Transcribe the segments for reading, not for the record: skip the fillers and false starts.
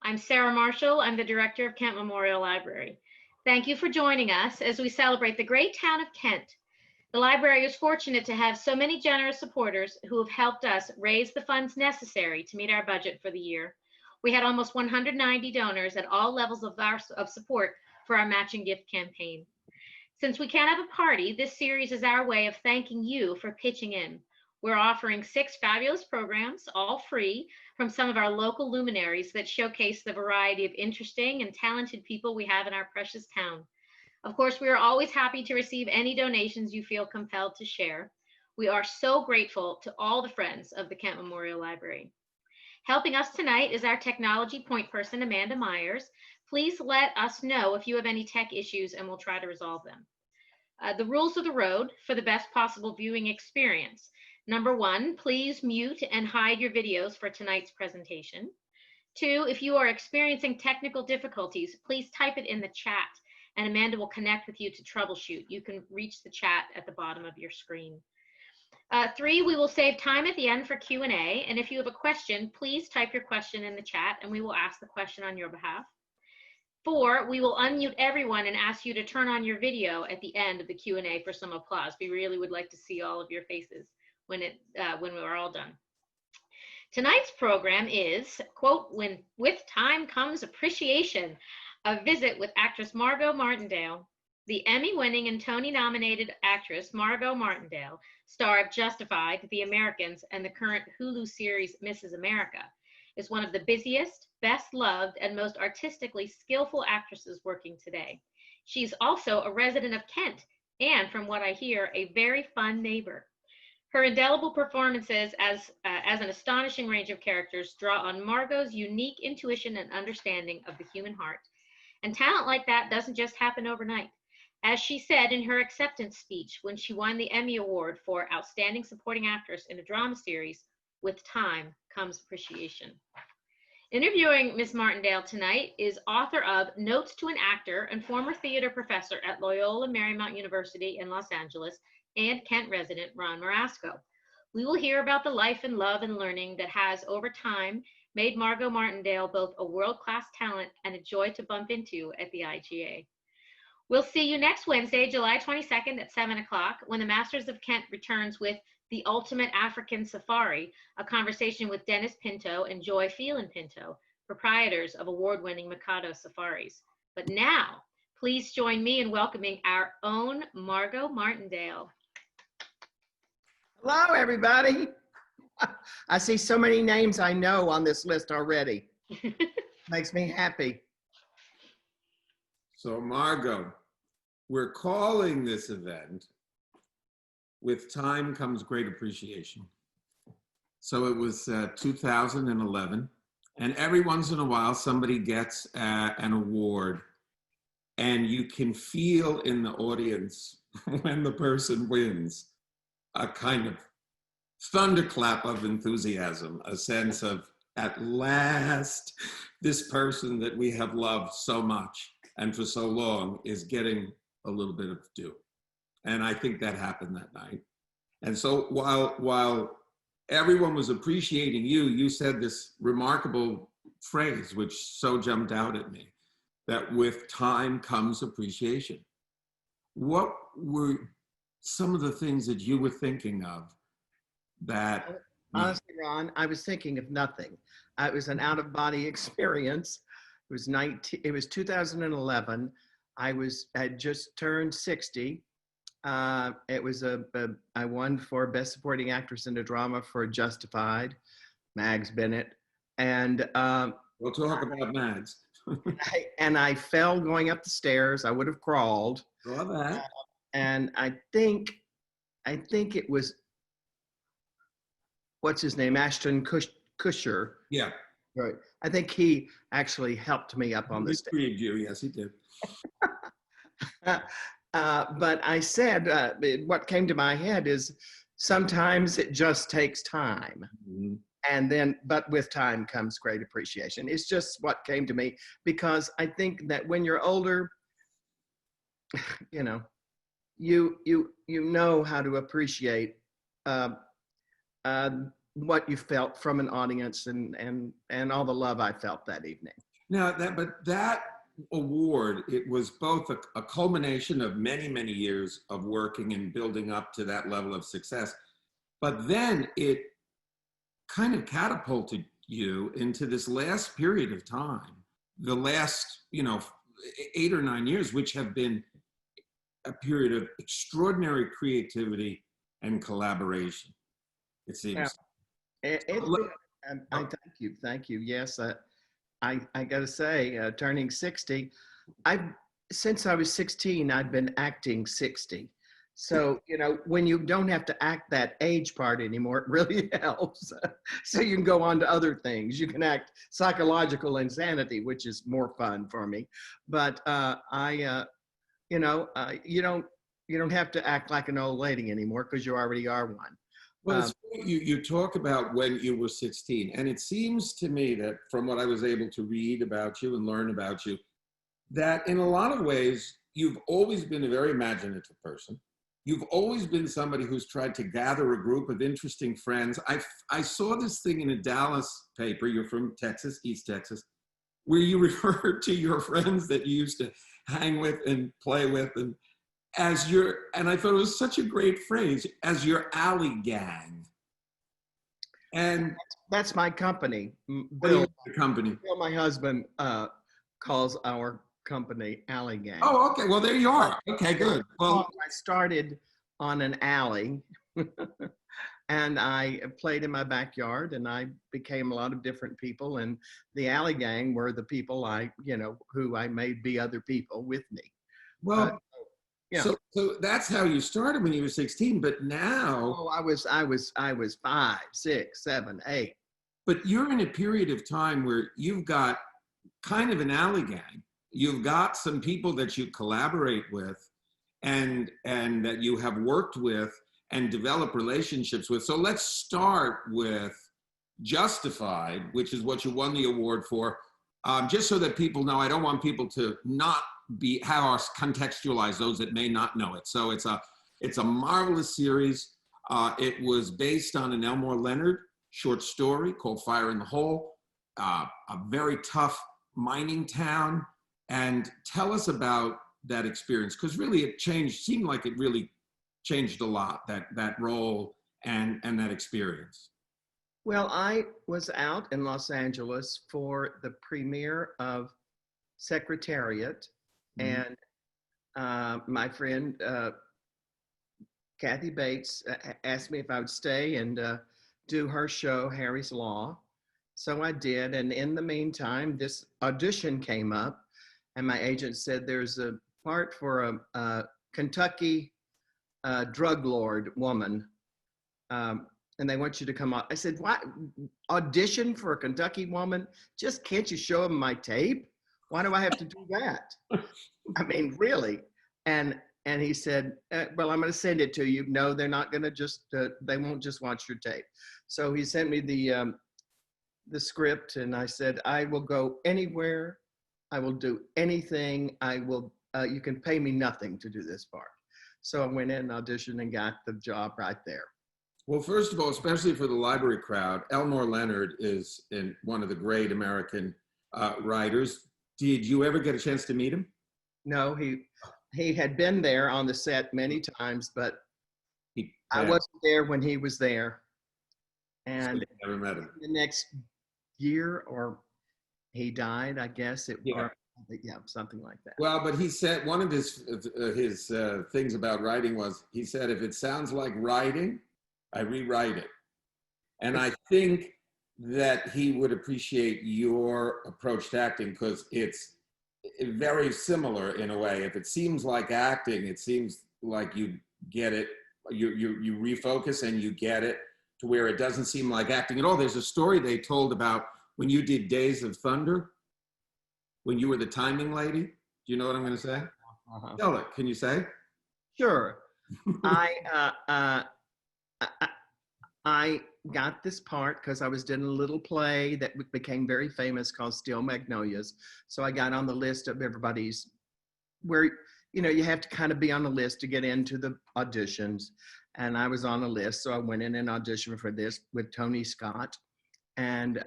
I'm Sarah Marshall. I'm the director of Kent Memorial Library. Thank you for joining us as we celebrate the great town of Kent. The library is fortunate to have so many generous supporters who have helped us raise the funds necessary to meet our budget for the year. We had almost 190 donors at all levels of support for our matching gift campaign. Since we can't have a party, this series is our way of thanking you for pitching in. We're offering 6 fabulous programs, all free, from some of our local luminaries that showcase the variety of interesting and talented people we have in our precious town. Of course, we are always happy to receive any donations you feel compelled to share. We are so grateful to all the friends of the Kent Memorial Library. Helping us tonight is our technology point person, Amanda Myers. Please let us know if you have any tech issues and we'll try to resolve them. The rules of the road for the best possible viewing experience. Number 1, please mute and hide your videos for tonight's presentation. 2, if you are experiencing technical difficulties, please type it in the chat and Amanda will connect with you to troubleshoot. You can reach the chat at the bottom of your screen. 3, we will save time at the end for Q&A, and if you have a question, please type your question in the chat and we will ask the question on your behalf. 4, we will unmute everyone and ask you to turn on your video at the end of the Q&A for some applause. We really would like to see all of your faces when we're all done. Tonight's program is, quote, "When with time comes appreciation," a visit with actress Margo Martindale. The Emmy-winning and Tony-nominated actress Margo Martindale, star of Justified, The Americans, and the current Hulu series Mrs. America, is one of the busiest, best-loved, and most artistically skillful actresses working today. She's also a resident of Kent, and from what I hear, a very fun neighbor. Her indelible performances as an astonishing range of characters draw on Margot's unique intuition and understanding of the human heart. And talent like that doesn't just happen overnight. As she said in her acceptance speech when she won the Emmy Award for Outstanding Supporting Actress in a Drama Series, "With time comes appreciation." Interviewing Ms. Martindale tonight is author of Notes to an Actor and former theater professor at Loyola Marymount University in Los Angeles, and Kent resident Ron Marasco. We will hear about the life and love and learning that has, over time, made Margo Martindale both a world-class talent and a joy to bump into at the IGA. We'll see you next Wednesday, July 22nd at 7 o'clock, when the Masters of Kent returns with The Ultimate African Safari, a conversation with Dennis Pinto and Joy Phelan Pinto, proprietors of award-winning Mikado Safaris. But now, please join me in welcoming our own Margo Martindale. Hello, everybody. I see so many names I know on this list already. Makes me happy. So Margo, we're calling this event "With Time Comes Great Appreciation." So it was 2011, and every once in a while somebody gets an award, and you can feel in the audience when the person wins a kind of thunderclap of enthusiasm, a sense of, at last, this person that we have loved so much and for so long is getting a little bit of due. And I think that happened that night. And so while everyone was appreciating you, you said this remarkable phrase, which so jumped out at me, that with time comes appreciation. What were some of the things that you were thinking of that? Honestly, Ron, I was thinking of nothing. It was an out-of-body experience. It was 2011. I had just turned 60. It was I won for Best Supporting Actress in a Drama for Justified, Mags Bennett, and We'll talk about Mags. I fell going up the stairs. I would have crawled. Saw that. And I think it was, what's his name, Ashton Kutcher. Yeah. Right. I think he actually helped me up on the stage. He you, yes, he did. But I said, what came to my head is sometimes it just takes time. Mm-hmm. And then, but with time comes great appreciation. It's just what came to me, because I think that when you're older, you know, you know how to appreciate what you felt from an audience and all the love I felt that evening. Now but that award, it was both a culmination of many, many years of working and building up to that level of success, but then it kind of catapulted you into this last period of time, the last, 8 or 9 years, which have been a period of extraordinary creativity and collaboration, it seems. Yeah. Thank you. Yes, I got to say, turning 60, since I was 16, I've been acting 60. So, when you don't have to act that age part anymore, it really helps. So you can go on to other things. You can act psychological insanity, which is more fun for me. But you don't have to act like an old lady anymore because you already are one. Well, you talk about when you were 16, and it seems to me that from what I was able to read about you and learn about you, that in a lot of ways, you've always been a very imaginative person. You've always been somebody who's tried to gather a group of interesting friends. I saw this thing in a Dallas paper, you're from Texas, East Texas, where you referred to your friends that you used to hang with and play with and I thought it was such a great phrase, as your alley gang. And that's my company. Bill, the company. Bill, my husband, calls our company Alley Gang. Oh, okay. Well, there you are. Okay, good. Well, I started on an alley and I played in my backyard and I became a lot of different people. And the Alley Gang were the people who I made be other people with me. Well, yeah. So that's how you started when you were 16, but now. Oh, I was 5, 6, 7, 8. But you're in a period of time where you've got kind of an alley gang. You've got some people that you collaborate with and that you have worked with and develop relationships with. So let's start with Justified, which is what you won the award for. Just so that people know, I don't want people to not be how I contextualize those that may not know it. So it's a marvelous series. It was based on an Elmore Leonard short story called Fire in the Hole, a very tough mining town. And tell us about that experience, because really it seemed like it really changed a lot, that role and that experience. Well, I was out in Los Angeles for the premiere of Secretariat, and my friend Kathy Bates asked me if I would stay and do her show, Harry's Law. So I did, and in the meantime, this audition came up, and my agent said there's a part for a Kentucky drug lord woman, and they want you to come out. I said, "What? Audition for a Kentucky woman? Just can't you show them my tape? Why do I have to do that?" I mean, really? And he said, "Well, I'm going to send it to you." No, they're not going to just. They won't just watch your tape. So he sent me the script, and I said, "I will go anywhere. I will do anything. I will. You can pay me nothing to do this part." So I went in, auditioned, and got the job right there. Well, first of all, especially for the library crowd, Elmore Leonard is one of the great American writers. Did you ever get a chance to meet him? No, he had been there on the set many times, but I wasn't there when he was there. And so you never met him. The next year, or he died, I guess. Yeah, something like that. Well, but he said one of his things about writing was, he said, if it sounds like writing, I rewrite it. And I think that he would appreciate your approach to acting, because it's very similar in a way. If it seems like acting, it seems like you get it, you refocus and you get it to where it doesn't seem like acting at all. There's a story they told about when you did Days of Thunder, when you were the timing lady. Do you know what I'm going to say? Tell it. Can you say? Sure. I got this part because I was doing a little play that became very famous called Steel Magnolias. So I got on the list of everybody's, where, you have to kind of be on the list to get into the auditions. And I was on a list. So I went in and auditioned for this with Tony Scott. And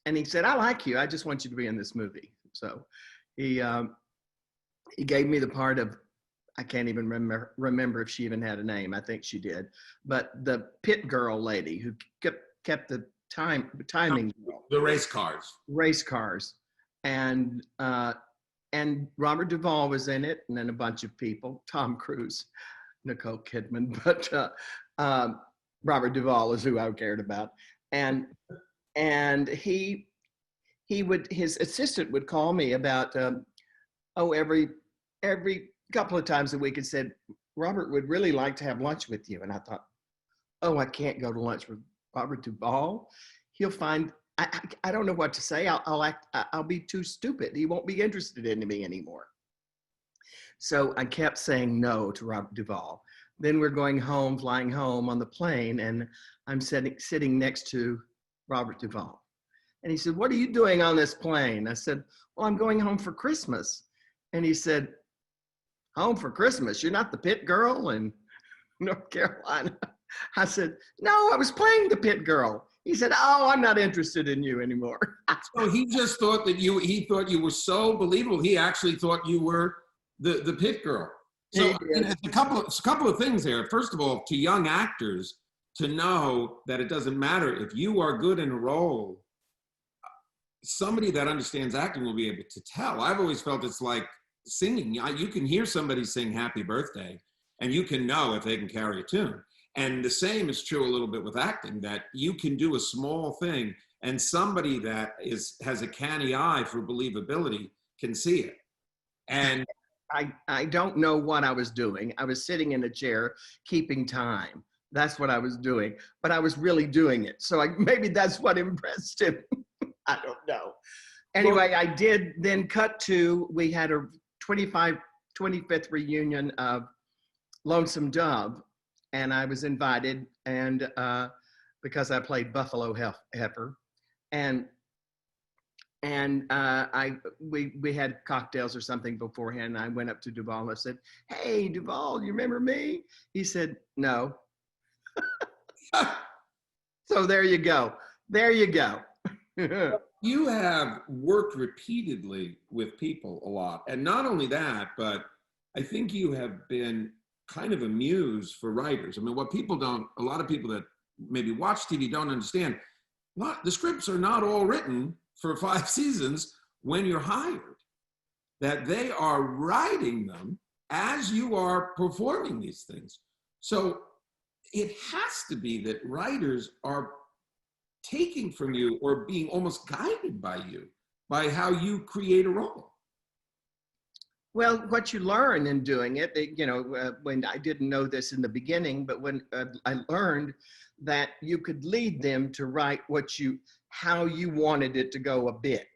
and he said, I like you. I just want you to be in this movie. So he gave me the part of, I can't even remember if she even had a name. I think she did. But the pit girl lady who kept the timing. The race cars. Race cars. And Robert Duvall was in it, and then a bunch of people, Tom Cruise, Nicole Kidman, but Robert Duvall is who I cared about. And his assistant would call me about, every couple of times a week and said, Robert would really like to have lunch with you. And I thought, I can't go to lunch with Robert Duvall. He'll find, I don't know what to say. I'll be too stupid. He won't be interested in me anymore. So I kept saying no to Robert Duvall. Then we're going home, flying home on the plane, and I'm sitting next to Robert Duvall. And he said, what are you doing on this plane? I said, well, I'm going home for Christmas. And he said, home for Christmas? You're not the pit girl in North Carolina? I said, no, I was playing the pit girl. He said, I'm not interested in you anymore. So he just thought that he thought you were so believable. He actually thought you were the pit girl. So it's a couple of things there. First of all, to young actors, to know that it doesn't matter if you are good in a role, somebody that understands acting will be able to tell. I've always felt it's like singing. You can hear somebody sing Happy Birthday, and you can know if they can carry a tune. And the same is true a little bit with acting, that you can do a small thing, and somebody that has a canny eye for believability can see it. And I don't know what I was doing. I was sitting in a chair, keeping time. That's what I was doing, but I was really doing it. So maybe that's what impressed him. I don't know. Anyway, I did then cut to, we had a 25th reunion of Lonesome Dove, and I was invited, and because I played Buffalo Heifer, and we had cocktails or something beforehand. And I went up to Duvall and I said, "Hey, Duvall, you remember me?" He said, "No." So there you go. There you go. You have worked repeatedly with people a lot. And not only that, but I think you have been kind of a muse for writers. I mean, a lot of people that maybe watch TV don't understand, the scripts are not all written for 5 seasons when you're hired, that they are writing them as you are performing these things. So it has to be that writers are taking from you or being almost guided by you, by how you create a role. Well, what you learn in doing it, when I didn't know this in the beginning, but when I learned that you could lead them to write how you wanted it to go a bit.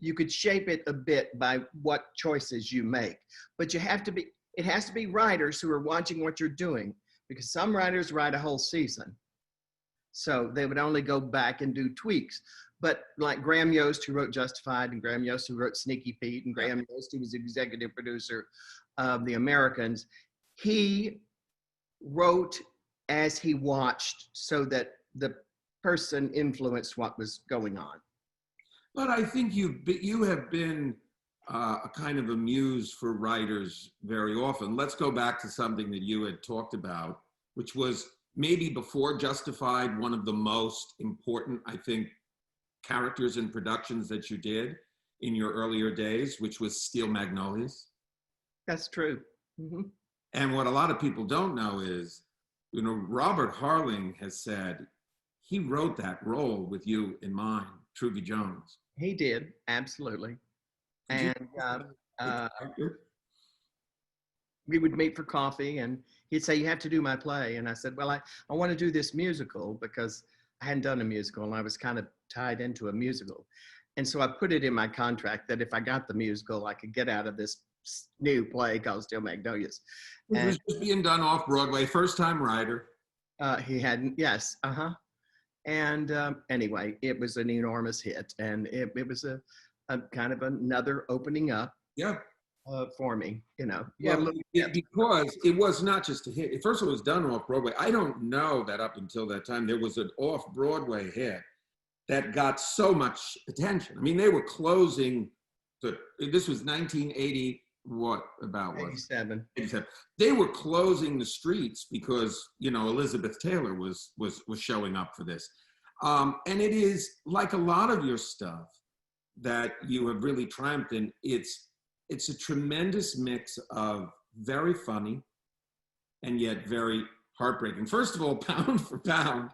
You could shape it a bit by what choices you make, but it has to be writers who are watching what you're doing, because some writers write a whole season. So they would only go back and do tweaks. But like Graham Yost, who wrote Justified, and Graham Yost, who wrote Sneaky Pete, and Graham Yost, who was executive producer of The Americans, he wrote as he watched so that the person influenced what was going on. But I think you have been a kind of a muse for writers very often. Let's go back to something that you had talked about, which was maybe before Justified, one of the most important, I think, characters and productions that you did in your earlier days, which was Steel Magnolias. That's true. Mm-hmm. And what a lot of people don't know is, Robert Harling has said he wrote that role with you in mind, Truvy Jones. He did, absolutely. And we would meet for coffee, and he'd say, "You have to do my play." And I said, "Well, I want to do this musical," because I hadn't done a musical and I was kind of tied into a musical. And so I put it in my contract that if I got the musical, I could get out of this new play called Steel Magnolias. It was just being done off Broadway, first time writer. He hadn't, yes, And anyway, it was an enormous hit, and it was a kind of another opening up. Yeah. For me, Well, because it was not just a hit. First of all, it was done off Broadway. I don't know that up until that time there was an off Broadway hit that got so much attention. I mean, they were closing this was 1980, what about what? 87. 87. They were closing the streets because, you know, Elizabeth Taylor was showing up for this. And it is like a lot of your stuff that you have really triumphed in. It's a tremendous mix of very funny and yet very heartbreaking. First of all, pound for pound,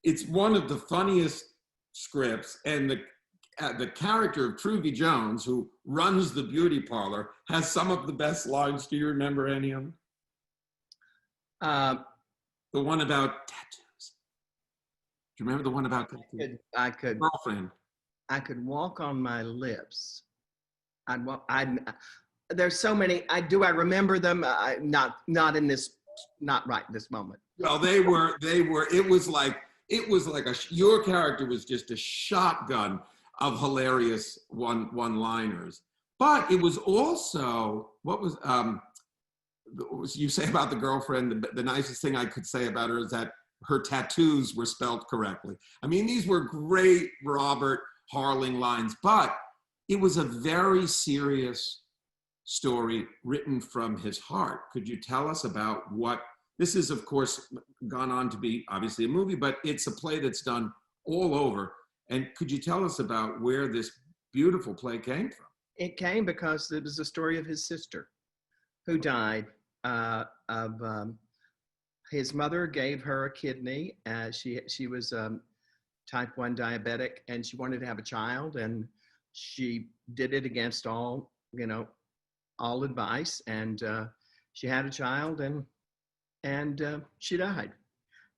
it's one of the funniest scripts, and the character of Truvy Jones, who runs the beauty parlor, has some of the best lines. Do you remember any of them? The one about tattoos. Do you remember the one about tattoos? I could. Girlfriend. I could walk on my lips. There's so many. I remember them. Not in this. Not right this moment. Well, they were. It was like your character was just a shotgun of hilarious one-liners. But it was also, what was you say about the girlfriend, the nicest thing I could say about her is that her tattoos were spelled correctly. I mean, these were great Robert Harling lines, but it was a very serious story written from his heart. Could you tell us about what, this is of course gone on to be obviously a movie, but it's a play that's done all over. And could you tell us about where this beautiful play came from? It came because it was the story of his sister who died his mother gave her a kidney. She was type 1 diabetic, and she wanted to have a child, and she did it against all advice, and she had a child, and she died.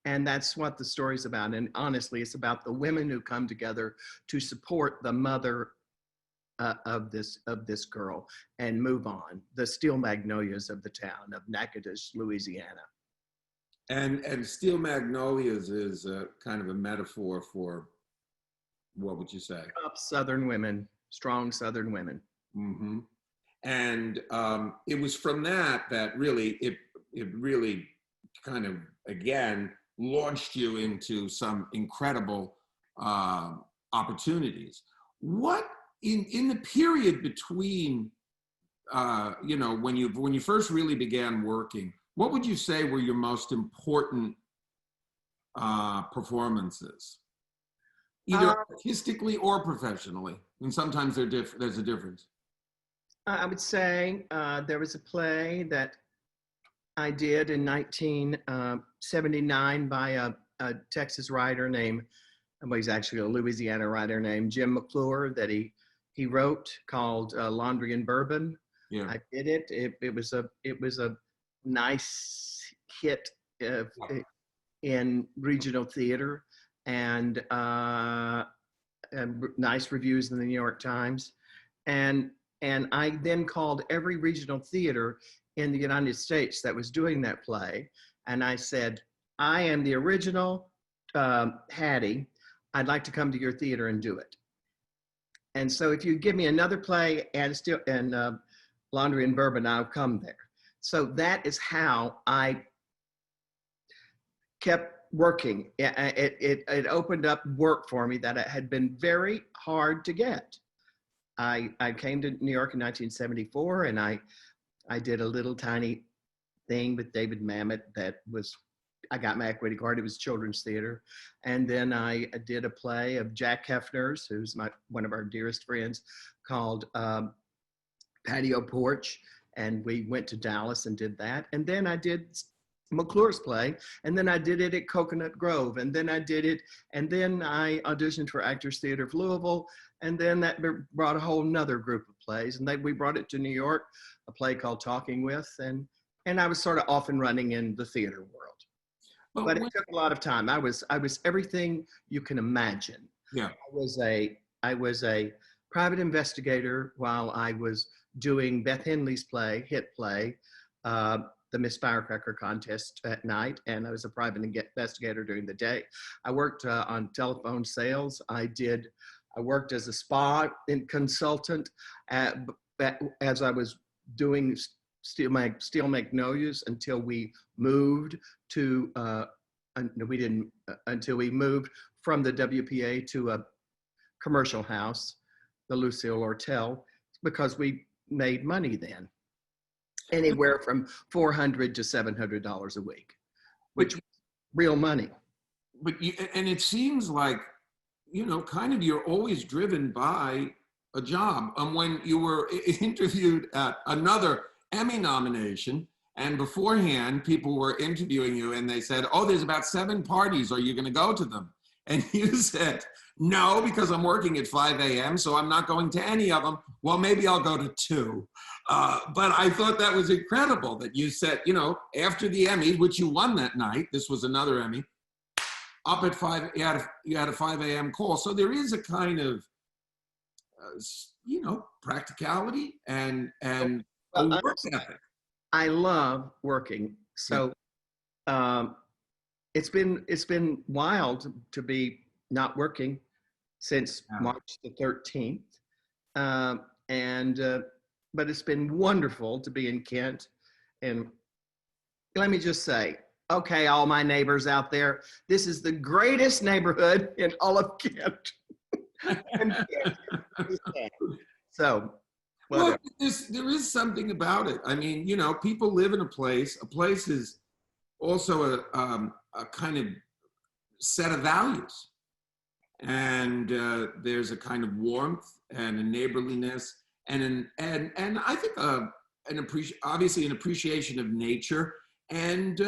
And that's what the story's about. And honestly, it's about the women who come together to support the mother of this girl and move on. The Steel Magnolias of the town of Natchitoches, Louisiana. And Steel Magnolias is a kind of a metaphor for, what would you say? Up Southern women, strong Southern women. Mm-hmm. And it was from that really, it really kind of, again, launched you into some incredible opportunities. What in the period between, when you first really began working, what would you say were your most important performances, either artistically or professionally? And sometimes there's a difference. I would say there was a play that I did in 1979 by a Texas writer named, well, he's actually a Louisiana writer named Jim McClure, that he wrote, called Laundry and Bourbon. Yeah. I did it. It was a nice hit in regional theater, and nice reviews in the New York Times. And I then called every regional theater in the United States that was doing that play, and I said, I am the original Hattie. I'd like to come to your theater and do it. And so if you give me another play and Laundry and Bourbon, I'll come there. So that is how I kept working. It opened up work for me that had been very hard to get. I came to New York in 1974, and I did a little tiny thing with David Mamet I got my equity card. It was children's theater. And then I did a play of Jack Hefner's, who's one of our dearest friends, called Patio Porch. And we went to Dallas and did that. And then I did McClure's play, and then I did it at Coconut Grove, and then I auditioned for Actors Theater of Louisville, and then that brought a whole nother group of plays, and we brought it to New York, a play called Talking With, and I was sort of off and running in the theater world. But it took a lot of time. I was everything you can imagine. Yeah. I was a private investigator while I was doing Beth Henley's hit play, the Miss Firecracker contest at night, and I was a private investigator during the day. I worked on telephone sales. I worked as a spa consultant as I was doing Steel Magnolias until we moved from the WPA to a commercial house, the Lucille Ortel, because we made money then, anywhere from $400 to $700 a week, which was real money. But and it seems like, kind of you're always driven by a job. When you were interviewed at another Emmy nomination, and beforehand, people were interviewing you and they said, oh, there's about 7 parties. Are you going to go to them? And you said, no, because I'm working at 5 a.m., so I'm not going to any of them. Well, maybe I'll go to 2. But I thought that was incredible that you said, after the Emmy, which you won that night, this was another Emmy, up at 5, you had a 5 a.m. call. So there is a kind of, practicality and a work ethic. I love working. So it's been wild to be not working since March the 13th. But it's been wonderful to be in Kent. And let me just say, okay, all my neighbors out there, this is the greatest neighborhood in all of Kent. So, well, there is something about it. I mean, people live in a place. A place is also a kind of set of values. And there's a kind of warmth and a neighborliness and I think obviously an appreciation of nature. And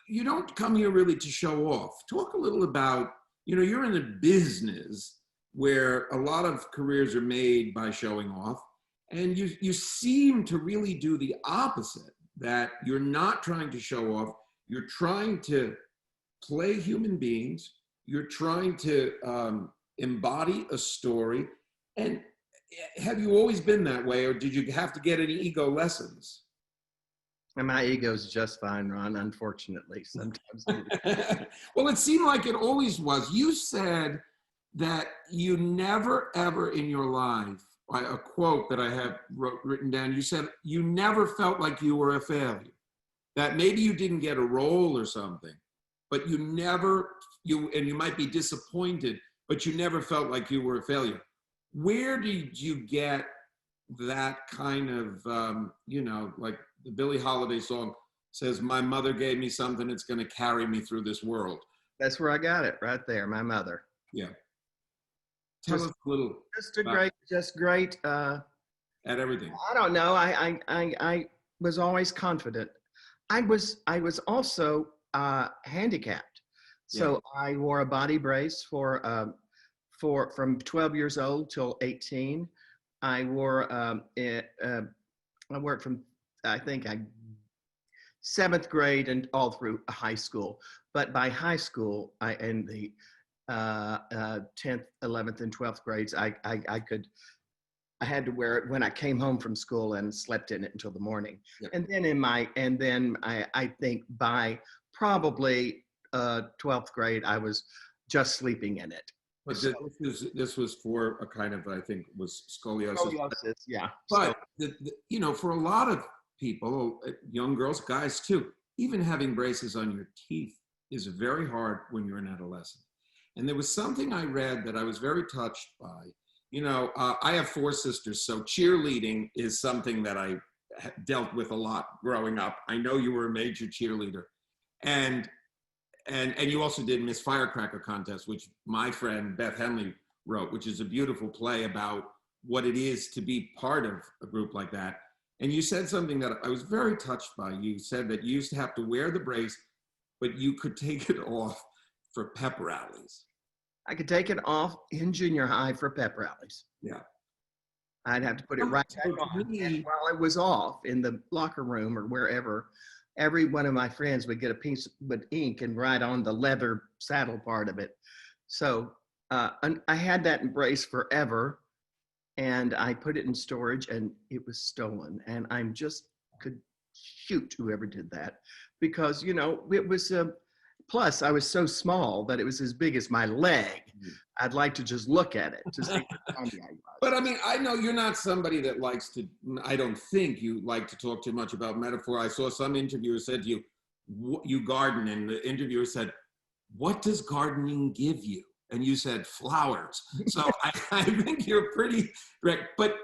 you don't come here really to show off. Talk a little about, you're in a business where a lot of careers are made by showing off. And you seem to really do the opposite, that you're not trying to show off. You're trying to play human beings. You're trying to embody a story. And have you always been that way, or did you have to get any ego lessons? And my ego's just fine, Ron, unfortunately, sometimes. Well, it seemed like it always was. You said that you never, ever in your life, a quote that I have written down, you said you never felt like you were a failure. That maybe you didn't get a role or something, but and you might be disappointed, but you never felt like you were a failure. Where did you get that kind of, like the Billie Holiday song says, my mother gave me something that's going to carry me through this world? That's where I got it, right there, my mother. Yeah. Tell us a little. Just great. At everything. I don't know. I was always confident. I was also handicapped, so I wore a body brace for from 12 years old till 18. I wore I worked from 7th grade and all through high school. But by high school, in the 10th, 11th, and 12th grades, I had to wear it when I came home from school and slept in it until the morning. Yep. And then I think by probably 12th grade, I was just sleeping in it. But so, this was for a kind of, I think, was scoliosis. Scoliosis, yeah. But for a lot of people, young girls, guys too, even having braces on your teeth is very hard when you're an adolescent. And there was something I read that I was very touched by. I have 4 sisters, so cheerleading is something that I dealt with a lot growing up. I know you were a major cheerleader. And you also did Miss Firecracker Contest, which my friend Beth Henley wrote, which is a beautiful play about what it is to be part of a group like that. And you said something that I was very touched by. You said that you used to have to wear the brace, but you could take it off for pep rallies. I could take it off in junior high for pep rallies. Yeah. I'd have to put it right back on. And while it was off in the locker room or wherever, every one of my friends would get a piece with ink and write on the leather saddle part of it. So I had that brace forever, and I put it in storage, and it was stolen. And I'm just could shoot whoever did that, because it was plus I was so small that it was as big as my leg. I'd like to just look at it to see how tiny I was. But I mean, I know you're not somebody that likes to, I don't think you like to talk too much about metaphor. I saw some interviewer said to you, you garden, and the interviewer said, what does gardening give you? And you said flowers. So I think you're pretty direct, but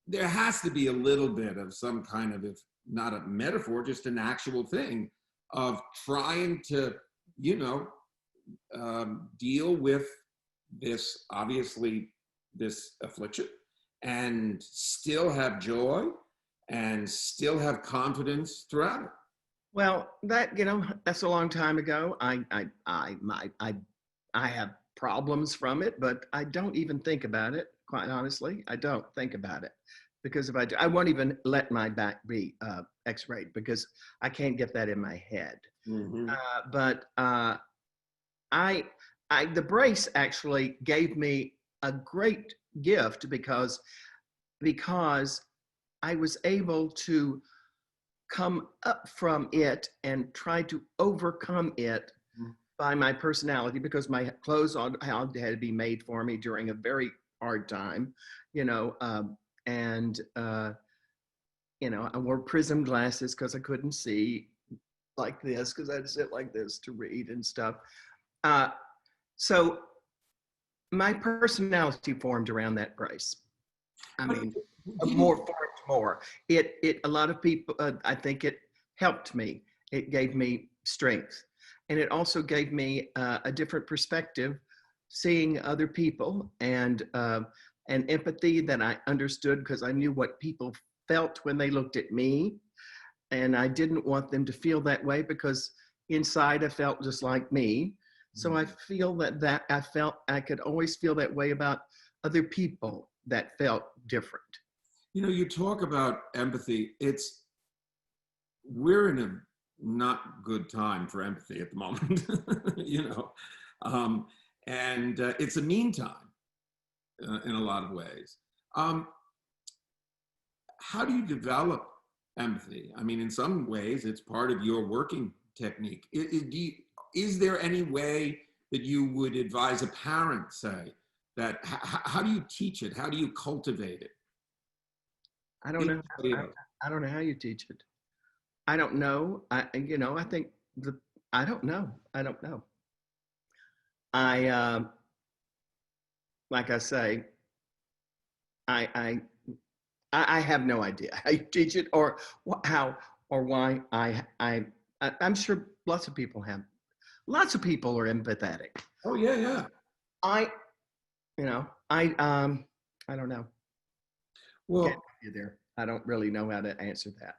there has to be a little bit of some kind of, if not a metaphor, just an actual thing of trying to, deal with this, obviously, this affliction, and still have joy and still have confidence throughout it. Well, that's a long time ago. I have problems from it, but I don't even think about it. Quite honestly, I don't think about it, because if I do, I won't even let my back be X-rayed, because I can't get that in my head. Mm-hmm. The brace actually gave me a great gift, because I was able to come up from it and try to overcome it by my personality, because my clothes had to be made for me during a very hard time, I wore prism glasses because I couldn't see like this, because I had to sit like this to read and stuff. So my personality formed around that brace. I mean, more. A lot of people, I think it helped me. It gave me strength. And it also gave me a different perspective, seeing other people, and empathy that I understood, because I knew what people felt when they looked at me. And I didn't want them to feel that way, because inside I felt just like me. So I feel that I could always feel that way about other people that felt different. You talk about empathy. We're in a not good time for empathy at the moment, and it's a mean time in a lot of ways. How do you develop empathy? I mean, in some ways, it's part of your working technique. Is there any way that you would advise a parent, say, that how do you teach it? How do you cultivate it? I don't know. I don't know how you teach it. I don't know. I think I don't know. Like I say, I have no idea how you teach it, or how or why. I'm sure lots of people have. Lots of people are empathetic. Oh yeah. I don't know. Well, Can't you there. I don't really know how to answer that.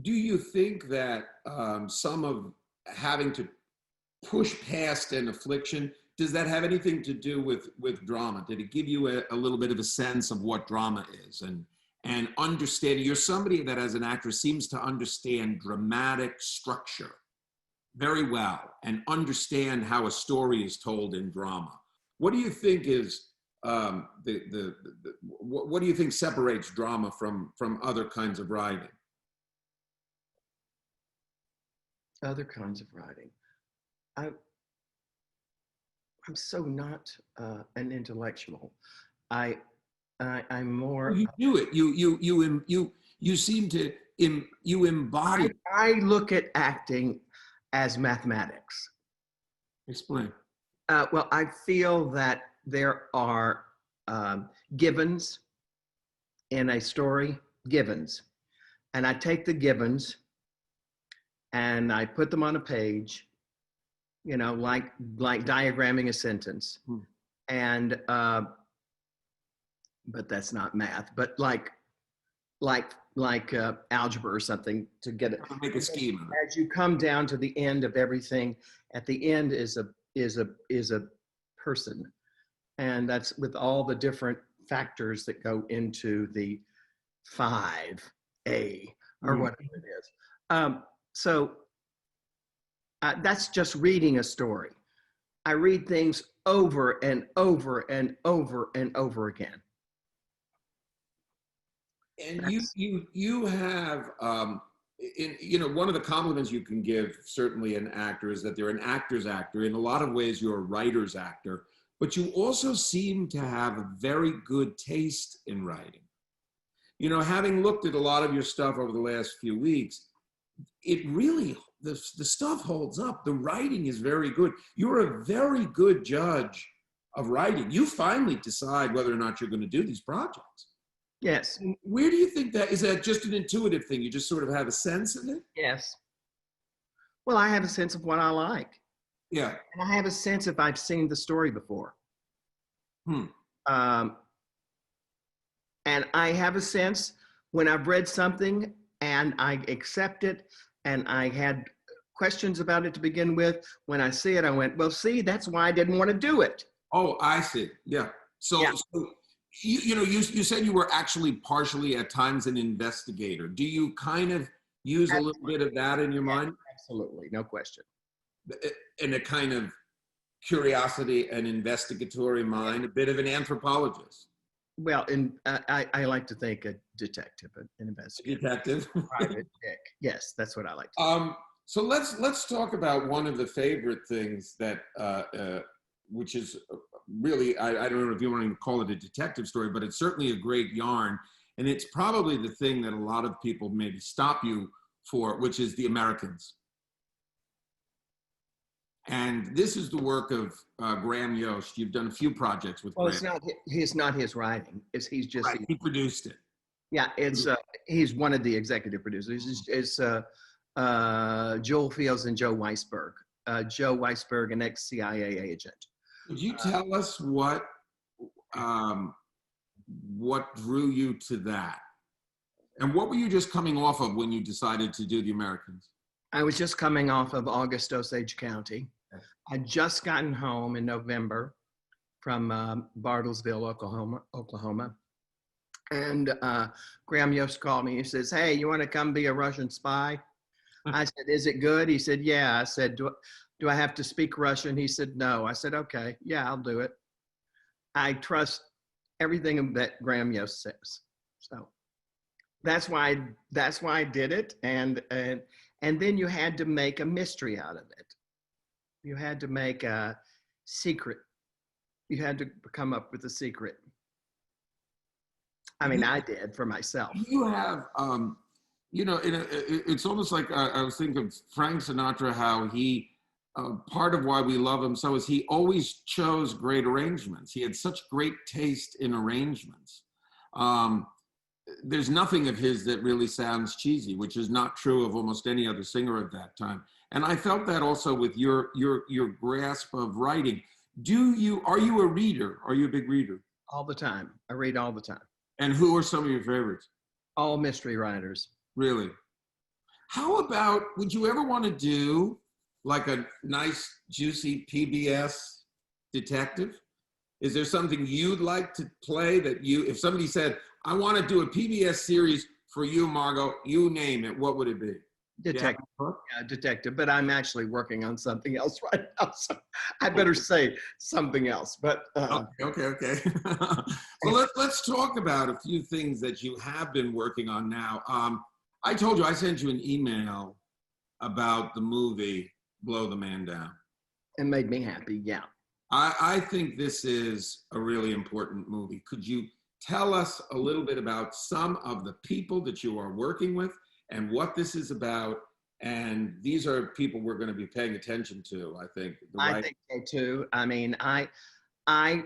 Do you think that some of having to push past an affliction, does that have anything to do with drama? Did it give you a little bit of a sense of what drama is, and understanding? You're somebody that, as an actress, seems to understand dramatic structure very well, and understand how a story is told in drama. What do you think is what do you think separates drama from other kinds of writing? Other kinds of writing. I'm so not an intellectual. I'm more. You do it. You seem to you embody. I look at acting as mathematics. Explain. Well, I feel that there are givens in a story, givens, and I take the givens and I put them on a page, like diagramming a sentence. And but that's not math, but like algebra or something, to get it. Make a scheme. As you come down to the end of everything, at the end is a person, and that's with all the different factors that go into the 5A or whatever it is. So that's just reading a story. I read things over and over and over and over again. And you have one of the compliments you can give certainly an actor is that they're an actor's actor. In a lot of ways, you're a writer's actor, but you also seem to have a very good taste in writing. Having looked at a lot of your stuff over the last few weeks, it really, the stuff holds up. The writing is very good. You're a very good judge of writing. You finally decide whether or not you're going to do these projects. Yes. And where do you think that, is that just an intuitive thing? You just sort of have a sense of it? Yes. Well, I have a sense of what I like. Yeah. And I have a sense if I've seen the story before. And I have a sense when I've read something and I accept it and I had questions about it to begin with. When I see it, I went, well, see, that's why I didn't want to do it. Oh, I see. Yeah. So, Yeah. so you said you were actually partially at times an investigator. Do you kind of use a little bit of that in your mind? Absolutely, no question. In a kind of curiosity and investigatory mind, a bit of an anthropologist. Well, I like to think a detective, an investigator. Detective. Private dick. Yes, that's what I like to think. So let's talk about one of the favorite things that, which is really, I don't know if you want to call it a detective story, but it's certainly a great yarn. And it's probably the thing that a lot of people maybe stop you for, which is The Americans. And this is the work of Graham Yost. You've done a few projects with Graham. Well, it's not his writing. He's just Right, he produced it. Yeah, he's one of the executive producers. It's Joel Fields and Joe Weisberg. Joe Weisberg, an ex-CIA agent. Could you tell us what drew you to that? And what were you just coming off of when you decided to do The Americans? I was just coming off of August Osage County. I'd just gotten home in November from Bartlesville, Oklahoma. And Graham Yost called me. He says, hey, you want to come be a Russian spy? I said, is it good? He said, yeah. I said, do I have to speak Russian? He said, no. I said, okay, yeah, I'll do it. I trust everything that Graham Yost says. So that's why I did it. And then you had to make a mystery out of it. You had to make a secret. You had to come up with a secret. I mean, I did for myself. You have, it's almost like I was thinking of Frank Sinatra, how he, part of why we love him so is he always chose great arrangements. He had such great taste in arrangements. There's nothing of his that really sounds cheesy, which is not true of almost any other singer at that time. And I felt that also with your grasp of writing. Are you a reader? Are you a big reader? All the time. I read all the time. And who are some of your favorites? All mystery writers. Really? How about, would you ever want to do like a nice, juicy PBS detective? Is there something you'd like to play that if somebody said, I want to do a PBS series for you, Margot, you name it, what would it be? Detective. Yeah, detective. But I'm actually working on something else right now, so I better say something else. But okay. So let's talk about a few things that you have been working on now. I told you I sent you an email about the movie Blow the Man Down. It made me happy. Yeah. I think this is a really important movie. Could you tell us a little bit about some of the people that you are working with and what this is about? And these are people we're going to be paying attention to, I think. I think so too. I mean, I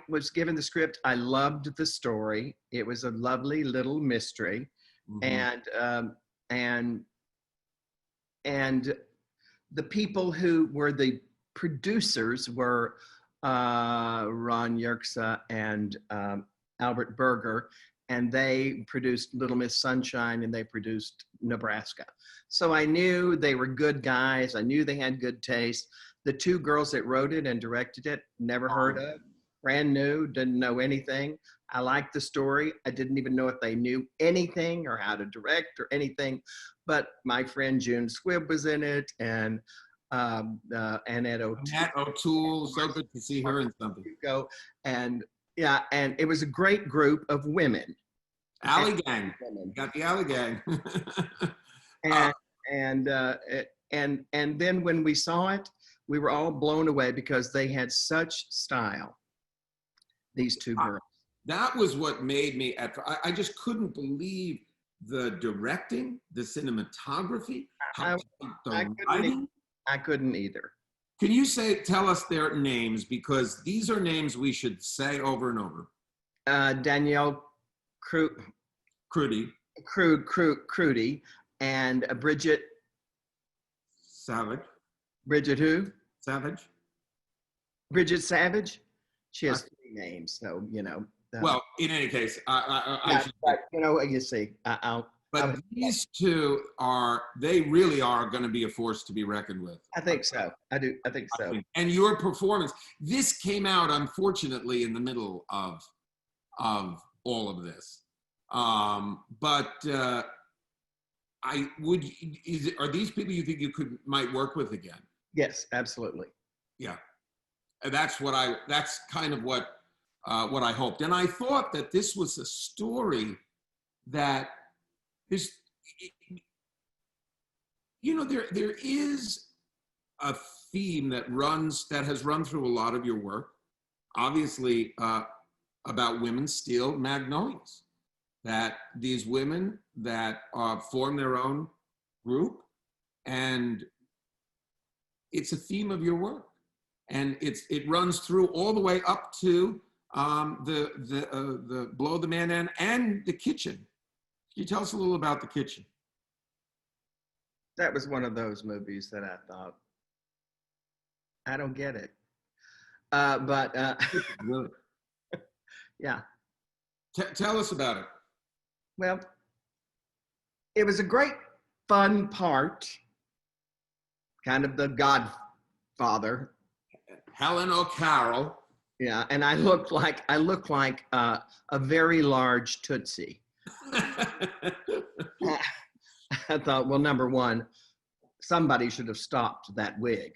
was given the script. I loved the story. It was a lovely little mystery. Mm-hmm. And the people who were the producers were Ron Yerxa and Albert Berger, and they produced Little Miss Sunshine and they produced Nebraska. So I knew they were good guys. I knew they had good taste. The two girls that wrote it and directed it, never heard of, brand new, didn't know anything. I liked the story. I didn't even know if they knew anything or how to direct or anything, but my friend June Squibb was in it, and Annette O'Toole. Annette O'Toole, so good to see her in something. And yeah, and it was a great group of women. Alley Gang. Got the Alley Gang. and then when we saw it, we were all blown away because they had such style. These two girls. That was what made me. I just couldn't believe the directing, the cinematography, I, the writing? I couldn't either. Can you tell us their names, because these are names we should say over and over. Danielle Crudy. Crudy, and Bridget Savage. Bridget who? Savage. Bridget Savage. She has 3 names, so you know. Well, in any case, but, you know, you see, but these two they really are going to be a force to be reckoned with. I think so. I think so. And your performance, this came out, unfortunately, in the middle of all of this. Are these people you think you might work with again? Yes, absolutely. Yeah. And that's kind of what I hoped. And I thought that this was a story that there is a theme that has run through a lot of your work, obviously, about women steal magnolias, that these women that form their own group, and it's a theme of your work. And it runs through all the way up to the Blow the Man Down and the kitchen. Can you tell us a little about the kitchen? That was one of those movies that I thought, I don't get it. Really? Yeah. Tell us about it. Well, it was a great fun part, kind of the Godfather. Helen O'Carroll. Yeah, and I look like a very large Tootsie. I thought, well, number one, somebody should have stopped that wig.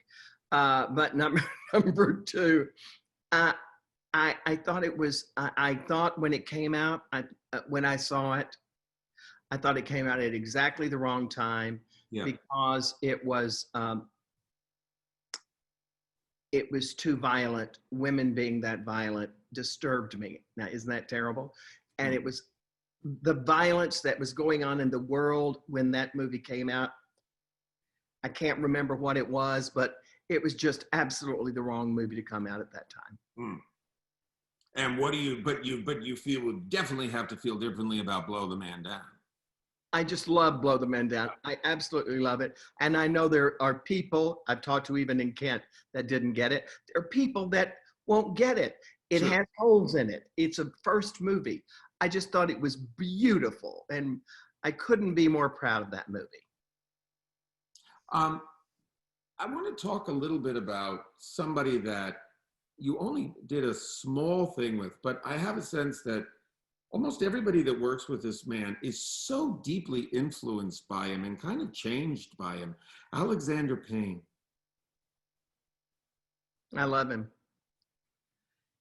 But number two, I thought it was. I thought when it came out, when I saw it, I thought it came out at exactly the wrong time, because it was too violent. Women being that violent disturbed me. Now, isn't that terrible? And it was the violence that was going on in the world when that movie came out. I can't remember what it was, but it was just absolutely the wrong movie to come out at that time. And what do you feel would definitely have to feel differently about Blow the Man Down? I just love Blow the Man Down. I absolutely love it. And I know there are people I've talked to even in Kent that didn't get it. There are people that won't get it. It has holes in it. It's a first movie. I just thought it was beautiful, and I couldn't be more proud of that movie. I want to talk a little bit about somebody that you only did a small thing with, but I have a sense that almost everybody that works with this man is so deeply influenced by him and kind of changed by him. Alexander Payne. I love him.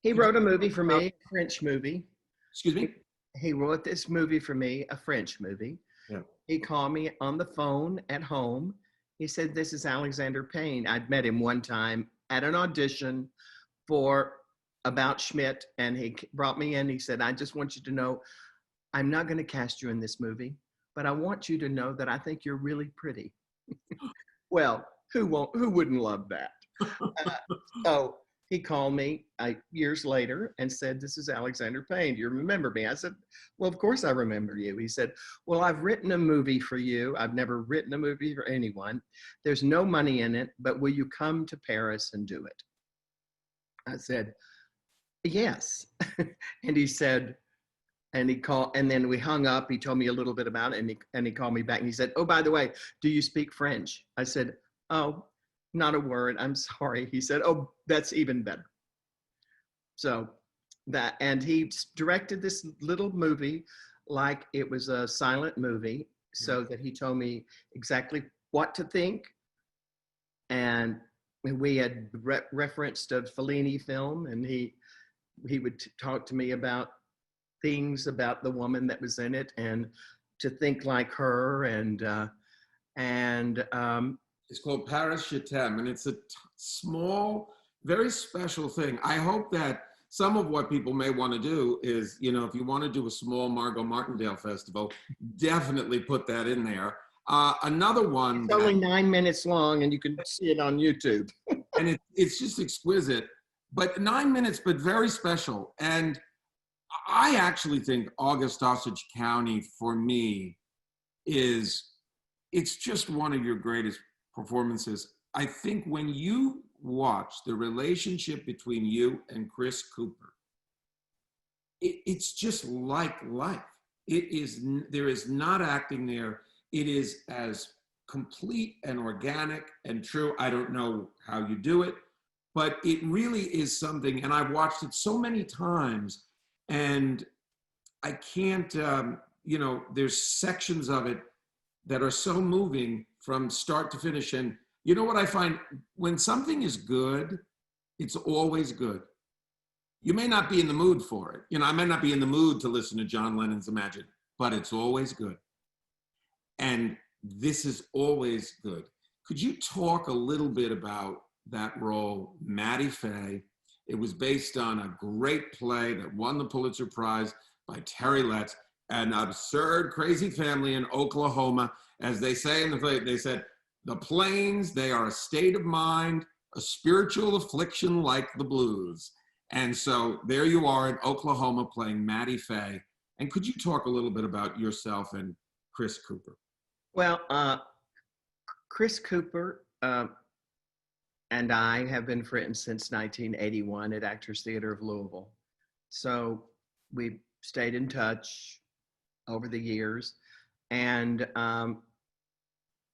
He wrote a movie for me, a French movie. Excuse me? He wrote this movie for me, a French movie. Yeah. He called me on the phone at home. He said, "This is Alexander Payne." I'd met him one time at an audition for About Schmidt, and he brought me in. He said, "I just want you to know, I'm not going to cast you in this movie, but I want you to know that I think you're really pretty." Well, who wouldn't love that? So he called me years later and said, "This is Alexander Payne. Do you remember me?" I said, "Well, of course I remember you." He said, "Well, I've written a movie for you. I've never written a movie for anyone. There's no money in it, but will you come to Paris and do it?" I said, "Yes." And he said, and he called, and then we hung up. He told me a little bit about it, and he called me back and he said, "Oh, by the way, do you speak French?" I said, "Oh, not a word. I'm sorry." He said, "Oh, that's even better." So and he directed this little movie like it was a silent movie, so that he told me exactly what to think. And we had referenced a Fellini film, and he would talk to me about things about the woman that was in it and to think like her. It's called Paris Je t'aime, and it's a small, very special thing. I hope that some of what people may want to do is, you know, if you want to do a small Margo Martindale festival, definitely put that in there. Another one. It's only 9 minutes long, and you can see it on YouTube. And it's just exquisite, but 9 minutes, but very special. And I actually think August Osage County, for me, it's just one of your greatest performances. I think when you watch the relationship between you and Chris Cooper, it's just like life. There is not acting there. It is as complete and organic and true. I don't know how you do it, but it really is something. And I've watched it so many times, and I can't, you know, there's sections of it that are so moving from start to finish. And you know what I find? When something is good, it's always good. You may not be in the mood for it. You know, I may not be in the mood to listen to John Lennon's Imagine, but it's always good. And this is always good. Could you talk a little bit about that role, Mattie Fay? It was based on a great play that won the Pulitzer Prize by Terry Letts, an absurd, crazy family in Oklahoma. As they say in the play, they said, the plains, they are a state of mind, a spiritual affliction like the blues. And so there you are in Oklahoma playing Mattie Fay. And could you talk a little bit about yourself and Chris Cooper? Well, Chris Cooper and I have been friends since 1981 at Actors Theater of Louisville. So we've stayed in touch over the years. And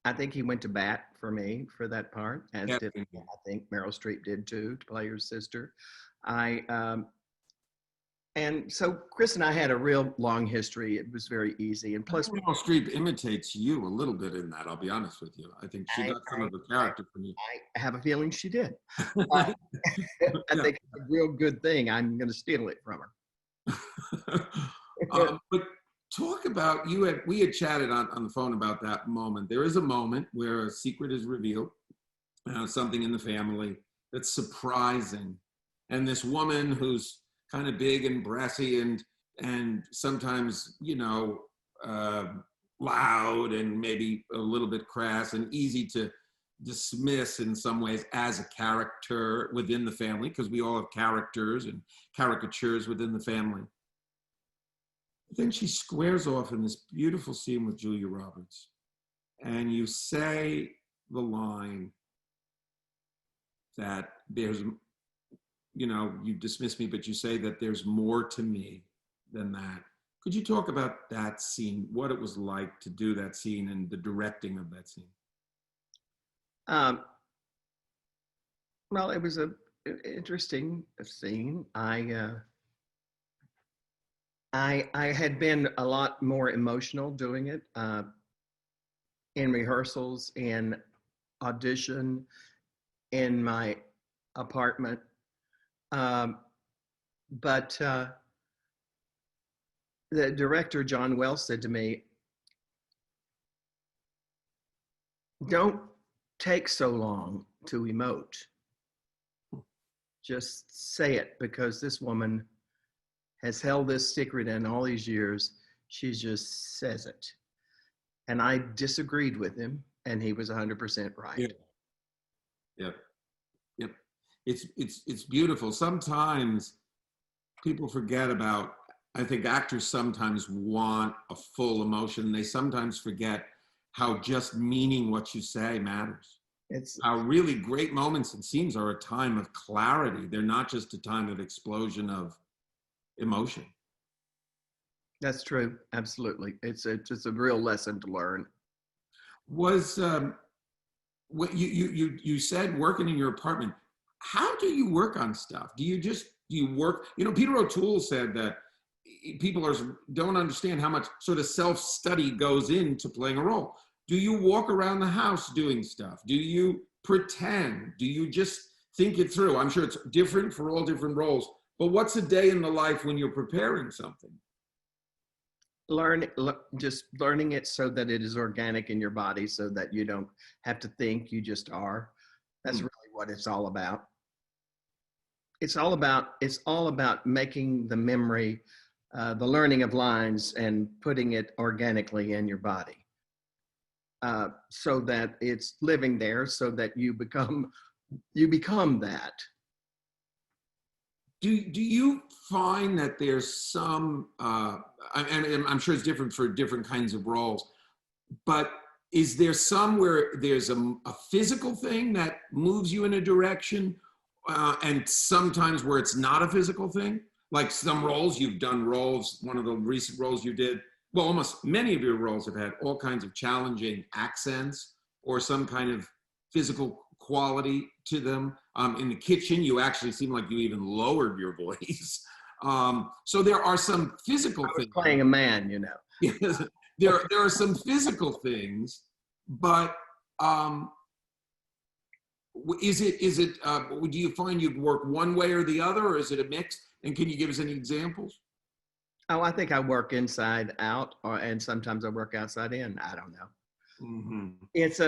I think he went to bat for me for that part, as did, I think Meryl Streep did too, to play her sister. And so Chris and I had a real long history. It was very easy. And plus, Meryl Streep imitates you a little bit in that, I'll be honest with you. I think she got some of the character from you. I have a feeling she did. I think it's a real good thing. I'm going to steal it from her. But talk about, we had chatted on the phone about that moment. There is a moment where a secret is revealed, something in the family that's surprising. And this woman who's kind of big and brassy and sometimes, you know, loud and maybe a little bit crass and easy to dismiss in some ways as a character within the family, because we all have characters and caricatures within the family. Then she squares off in this beautiful scene with Julia Roberts. And you say the line that there's, you know, you dismiss me, but you say that there's more to me than that. Could you talk about that scene, what it was like to do that scene and the directing of that scene? Well, it was an interesting scene. I had been a lot more emotional doing it in rehearsals, in audition, in my apartment. But the director, John Wells, said to me, don't take so long to emote. Just say it, because this woman has held this secret in all these years. She just says it. And I disagreed with him, and he was 100% right. Yeah. Yep. It's beautiful. Sometimes people forget about, I think actors sometimes want a full emotion. They sometimes forget how just meaning what you say matters. It's how really great moments and scenes are a time of clarity. They're not just a time of explosion of emotion. That's true. Absolutely. It's a real lesson to learn. Was what you said working in your apartment? How do you work on stuff? Do you work? You know, Peter O'Toole said that people don't understand how much sort of self-study goes into playing a role. Do you walk around the house doing stuff? Do you pretend? Do you just think it through? I'm sure it's different for all different roles, but what's a day in the life when you're preparing something? Just learning it so that it is organic in your body, so that you don't have to think, you just are. That's really what it's all about. it's all about making the memory, the learning of lines and putting it organically in your body, so that it's living there, so that you become that. Do you find that there's some, and I'm sure it's different for different kinds of roles, but is there some where there's a physical thing that moves you in a direction, and sometimes where it's not a physical thing? Like some roles, you've done roles, one of the recent roles you did, well, almost many of your roles have had all kinds of challenging accents or some kind of physical quality to them. In the kitchen, you actually seem like you even lowered your voice. So there are some physical things. Playing a man, you know. Yes, there are some physical things, but is it? Do you find you work one way or the other, or is it a mix? And can you give us any examples? Oh, I think I work inside out, and sometimes I work outside in. I don't know. Mm-hmm. It's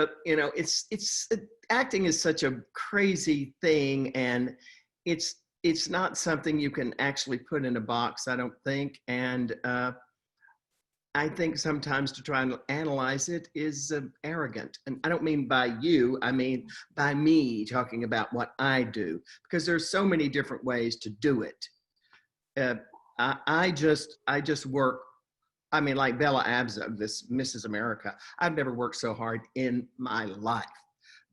acting is such a crazy thing, and it's not something you can actually put in a box, I don't think. And I think sometimes to try and analyze it is arrogant. And I don't mean by you, I mean by me talking about what I do, because there's so many different ways to do it. I just work. I mean, like Bella Abzug, this Mrs. America, I've never worked so hard in my life,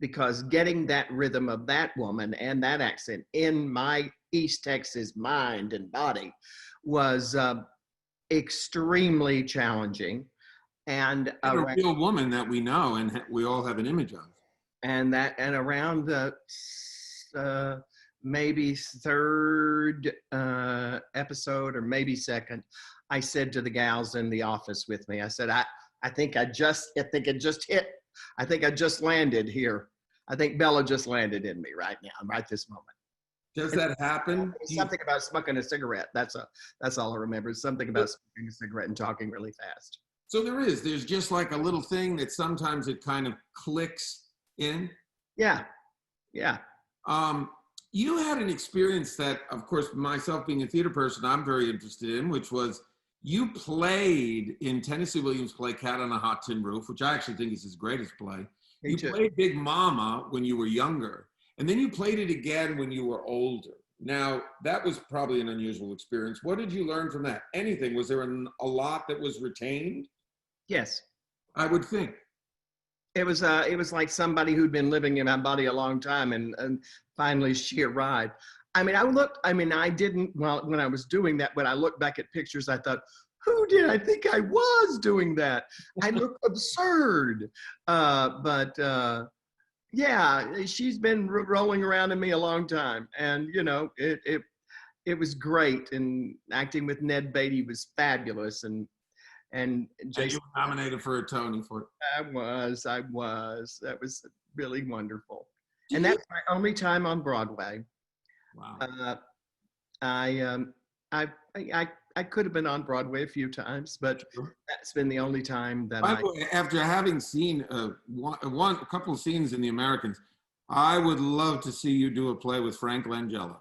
because getting that rhythm of that woman and that accent in my East Texas mind and body was extremely challenging. And a real woman that we know and we all have an image of. And around the maybe third episode or maybe second, I said to the gals in the office with me, I said, I think it just hit. I think I just landed here. I think Bella just landed in me right now, right this moment. Does that happen? Something about smoking a cigarette. That's all I remember. Something about smoking a cigarette and talking really fast. So there's just like a little thing that sometimes it kind of clicks in. Yeah. You had an experience that, of course, myself being a theater person, I'm very interested in, which was you played in Tennessee Williams' play Cat on a Hot Tin Roof, which I actually think is his greatest play. You played Big Mama when you were younger, and then you played it again when you were older. Now, that was probably an unusual experience. What did you learn from that? Anything? Was there a lot that was retained? Yes. I would think. It was like somebody who'd been living in my body a long time, and finally she arrived. I didn't, well, when I was doing that, when I looked back at pictures, I thought, who did I think I was doing that? I look absurd. Yeah, she's been rolling around in me a long time. And, it was great. And acting with Ned Beatty was fabulous. And Jason, you were nominated for a Tony for it. I was. That was really wonderful. And that's my only time on Broadway. Wow. I could have been on Broadway a few times, but that's been the only time that By the way, after having seen a couple of scenes in The Americans, I would love to see you do a play with Frank Langella.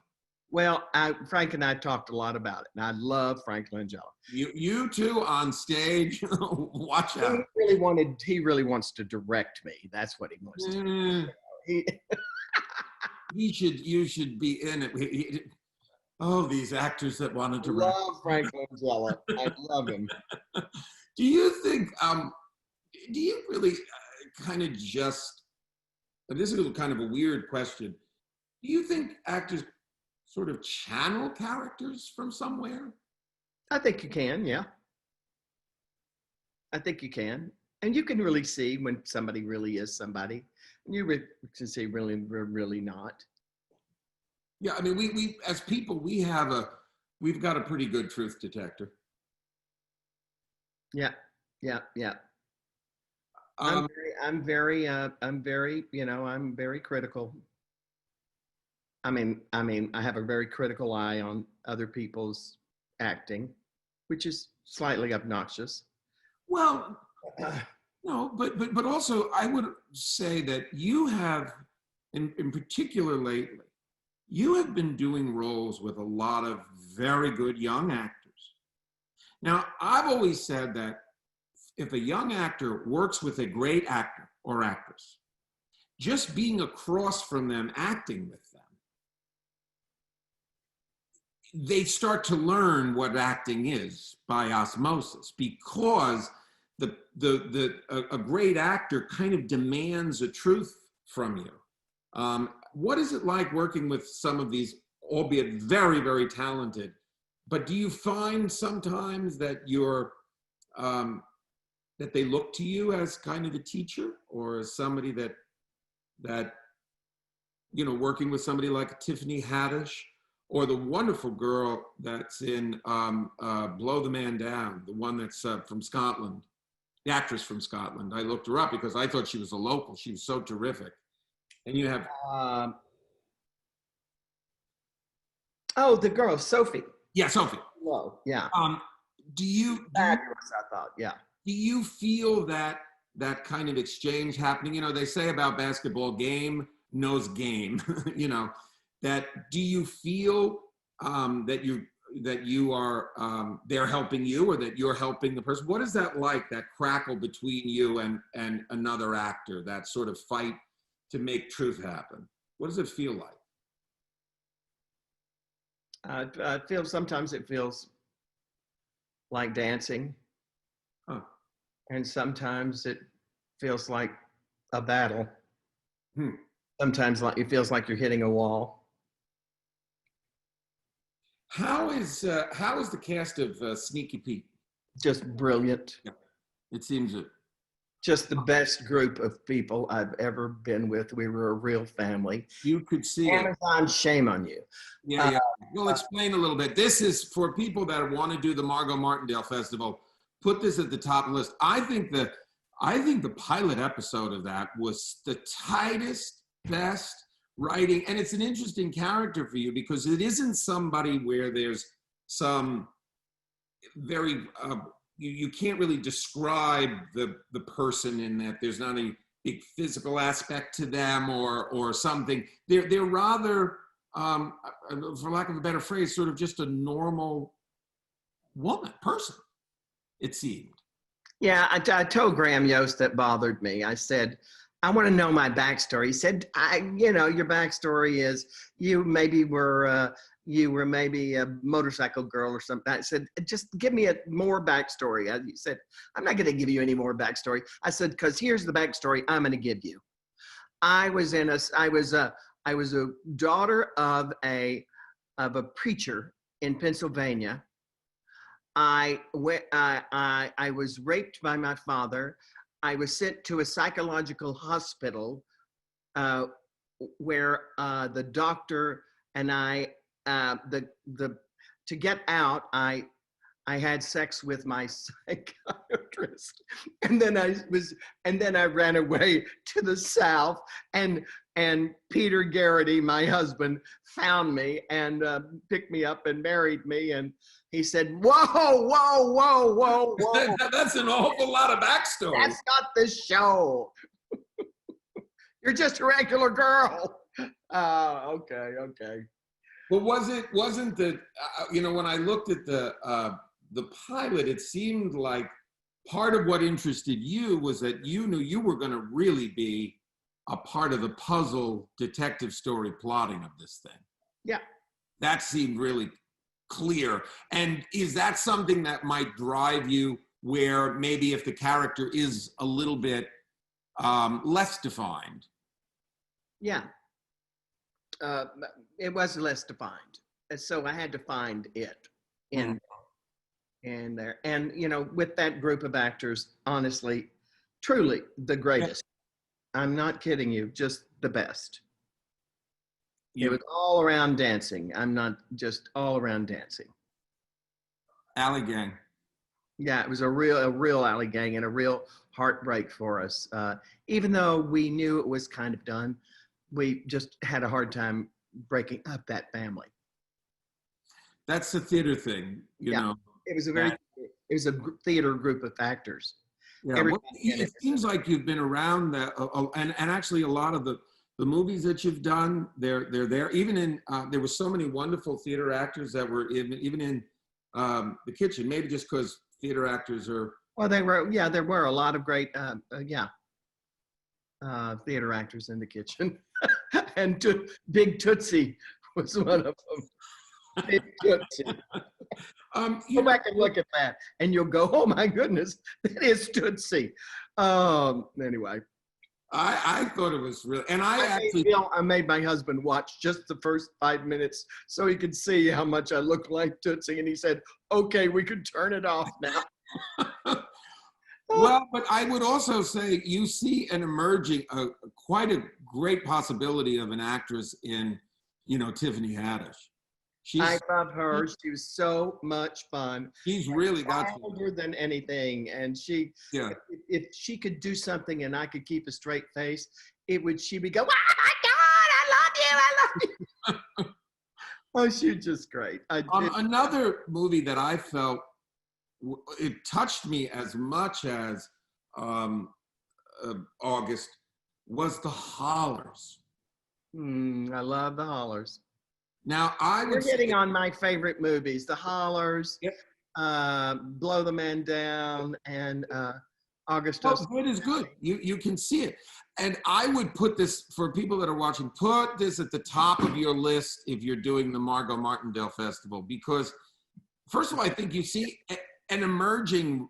Well, Frank and I talked a lot about it, and I love Frank Langella. You two on stage, watch out. He really wants to direct me. That's what he wants to do. You should be in it. These actors that want to direct. I love Frank Langella. I love him. Do you think, do you really kind of just, and this is kind of a weird question, do you think actors sort of channel characters from somewhere? I think you can, yeah. I think you can. And you can really see when somebody really is somebody. And you can see really not. Yeah, I mean, we as people, we've got a pretty good truth detector. Yeah. I'm very critical. I mean, I have a very critical eye on other people's acting, which is slightly obnoxious. Well, no, but also I would say that you have, in particular lately, you have been doing roles with a lot of very good young actors. Now, I've always said that if a young actor works with a great actor or actress, just being across from them, acting with them, they start to learn what acting is by osmosis, because a great actor kind of demands a truth from you. What is it like working with some of these, albeit very, very talented, but do you find sometimes that that they look to you as kind of a teacher, or as somebody that working with somebody like Tiffany Haddish, or the wonderful girl that's in Blow the Man Down, the one that's from Scotland, the actress from Scotland. I looked her up because I thought she was a local. She was so terrific. And you have... oh, the girl, Sophie. Yeah, Sophie. Whoa, yeah. Fabulous, I thought, yeah. Do you feel that kind of exchange happening? They say about basketball, game knows game, that do you feel that you are, they're helping you, or that you're helping the person? What is that like, that crackle between you and another actor, that sort of fight to make truth happen? What does it feel like? I feel sometimes it feels like dancing. Huh. And sometimes it feels like a battle. Hmm. Sometimes it feels like you're hitting a wall. How is the cast of Sneaky Pete? Just brilliant. Yeah. It seems it. Just the best group of people I've ever been with. We were a real family. You could see Amazon, shame on you. Yeah. We'll explain a little bit. This is for people that want to do the Margo Martindale Festival. Put this at the top of the list. I think the pilot episode of that was the tightest, best writing, and it's an interesting character for you because it isn't somebody where there's some very you can't really describe the person in that there's not a big physical aspect to them or something. They're rather, for lack of a better phrase, sort of just a normal person, it seemed. Yeah, I told Graham Yost that bothered me. I said, I want to know my backstory. He said, your backstory is you were maybe a motorcycle girl or something. I said, just give me more backstory. He said, I'm not going to give you any more backstory. I said, because here's the backstory I'm going to give you. I was a daughter of a preacher in Pennsylvania. I was raped by my father. I was sent to a psychological hospital where the doctor and I, to get out, I had sex with my psychiatrist, and then I ran away to the South, and Peter Garrity, my husband, found me and picked me up and married me, and he said, whoa. That's an awful lot of backstory. That's not the show. You're just a regular girl. Okay. But wasn't the, when I looked at the pilot, it seemed like part of what interested you was that you knew you were going to really be a part of the puzzle detective story plotting of this thing. Yeah. That seemed really clear. And is that something that might drive you, where maybe if the character is a little bit less defined? Yeah. It was less defined. And so I had to find it in there. And, with that group of actors, honestly, truly the greatest. I'm not kidding you, just the best. It was all around dancing. I'm not just all around dancing. Alley Gang. Yeah, it was a real alley gang and a real heartbreak for us. Even though we knew it was kind of done, we just had a hard time breaking up that family. That's the theater thing, you know. It was a theater group of actors. Yeah, it seems like you've been around that, and actually a lot of the the movies that you've done, they're there. Even in there were so many wonderful theater actors that were even in The Kitchen. Maybe just because theater actors are. Well, there were a lot of great theater actors in The Kitchen, and Big Tootsie was one of them. Big Tootsie. Go back and look at that, and you'll go, "Oh my goodness, that is Tootsie." Anyway, I thought it was really, and I made my husband watch just the first 5 minutes so he could see how much I looked like Tootsie, and he said, "Okay, we could turn it off now." Well, but I would also say you see an emerging, quite a great possibility of an actress in, Tiffany Haddish. I love her. She was so much fun. She's really got older than anything, and if she could do something and I could keep a straight face, she'd be go, "Oh my God, I love you." Oh, she's just great. Another movie that I felt it touched me as much as August was The Hollers. I love The Hollers. Now we're getting on my favorite movies: The Hollers, yep. Blow the Man Down, and August. Oh, good is good. You can see it, and I would put this for people that are watching. Put this at the top of your list if you're doing the Margo Martindale Festival, because first of all, I think you see an emerging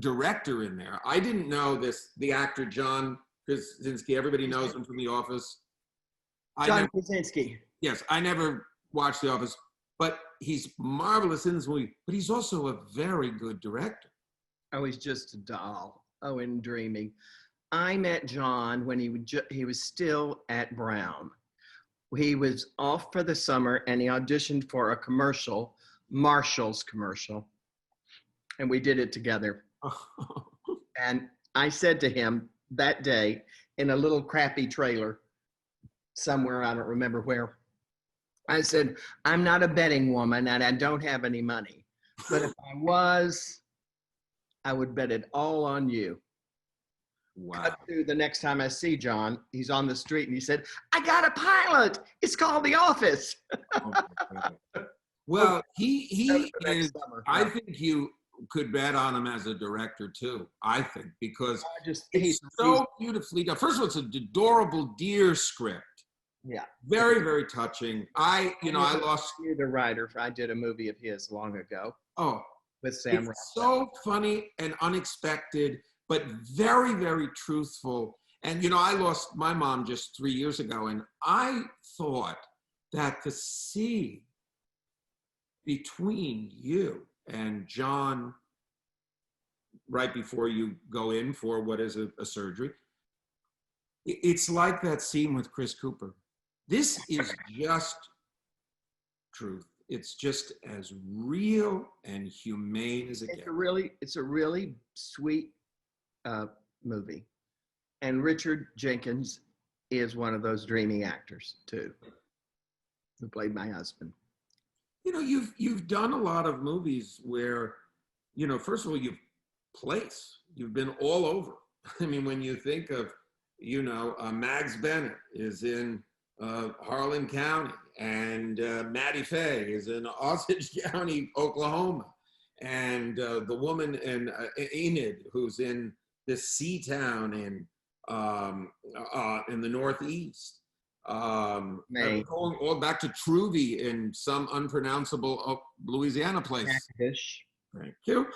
director in there. I didn't know this. The actor John Krasinski. Everybody knows him from The Office. John Krasinski. Yes, I never watched The Office, but he's marvelous in this movie. But he's also a very good director. Oh, he's just a doll. Oh, and dreaming. I met John when he was still at Brown. He was off for the summer, and he auditioned for a commercial, Marshall's commercial, and we did it together. And I said to him that day in a little crappy trailer somewhere, I don't remember where, I said, "I'm not a betting woman and I don't have any money, but if I was, I would bet it all on you." Wow. Cut to the next time I see John, he's on the street and he said, "I got a pilot. It's called The Office." Oh, well, he is, I think you could bet on him as a director too, I think, because he's so beautifully done. First of all, it's an adorable deer script. Yeah. Very, very touching. I lost the writer. I did a movie of his long ago. Oh, with Sam. It's so funny and unexpected, but very, very truthful. And I lost my mom just 3 years ago, and I thought that the scene between you and John right before you go in for what is a surgery, it's like that scene with Chris Cooper. This is just truth. It's just as real and humane as it gets. It's a really sweet movie. And Richard Jenkins is one of those dreamy actors too, who played my husband. You've done a lot of movies where, first of all, you've been all over. I mean, when you think of, Mags Bennett is in Harlan County, and Mattie Fay is in Osage County, Oklahoma, and the woman in Enid, who's in this sea town in the Northeast. Going all back to Truvy in some unpronounceable Louisiana place. Thank you.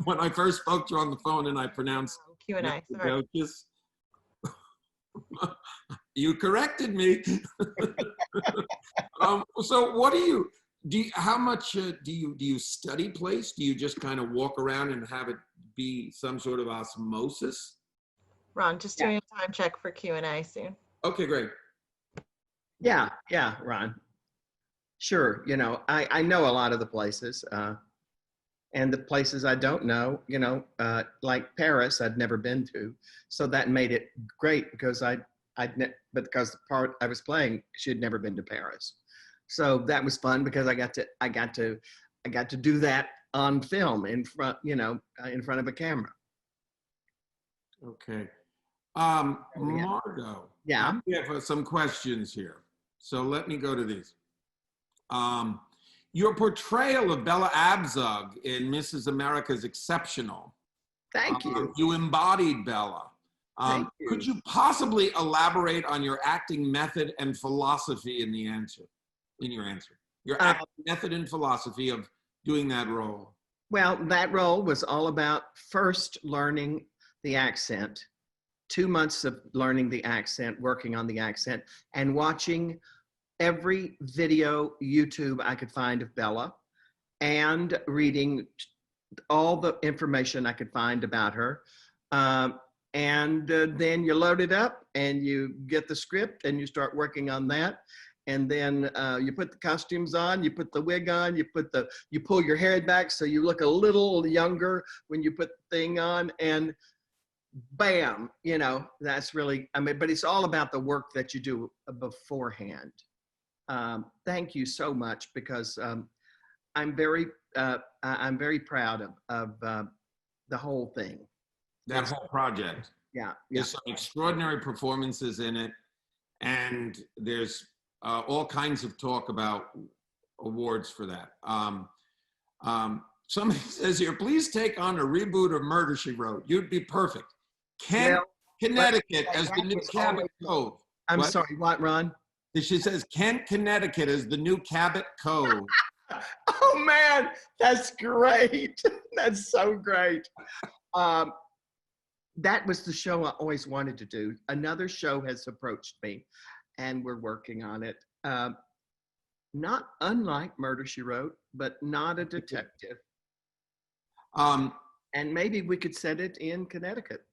When I first spoke to you on the phone and I pronounced Q&A. You corrected me. So what how much do you study place? Do you just kind of walk around and have it be some sort of osmosis? Ron, just doing a time check for Q&A soon. Okay, great. Yeah, Ron. Sure, I know a lot of the places, and the places I don't know, like Paris, I'd never been to, so that made it great because because the part I was playing, she had never been to Paris, so that was fun because I got to do that on film in front of a camera. Okay. Margo, Yeah. we have some questions here. So let me go to these. Your portrayal of Bella Abzug in Mrs. America is exceptional. Thank you. You embodied Bella. Thank you. Could you possibly elaborate on your acting method and philosophy in your answer? Your acting method and philosophy of doing that role. Well, that role was all about first learning the accent, 2 months of learning the accent, working on the accent, and watching every video YouTube I could find of Bella and reading all the information I could find about her. Then you load it up and you get the script and you start working on that. And then you put the costumes on, you put the wig on, you pull your hair back so you look a little younger when you put the thing on, and bam, that's really, but it's all about the work that you do beforehand. Thank you so much, because I'm very proud of the whole thing. That whole project. Yeah. There's some extraordinary performances in it, and there's all kinds of talk about awards for that. Somebody says here, please take on a reboot of Murder, She Wrote. You'd be perfect. Connecticut as the new Cabot Code. I'm sorry, what, Ron? She says, Kent, Connecticut as the new Cabot Code. Oh, man, that's great. That's so great. That was the show I always wanted to do. Another show has approached me, and we're working on it. Not unlike Murder, She Wrote, but not a detective. And maybe we could set it in Connecticut.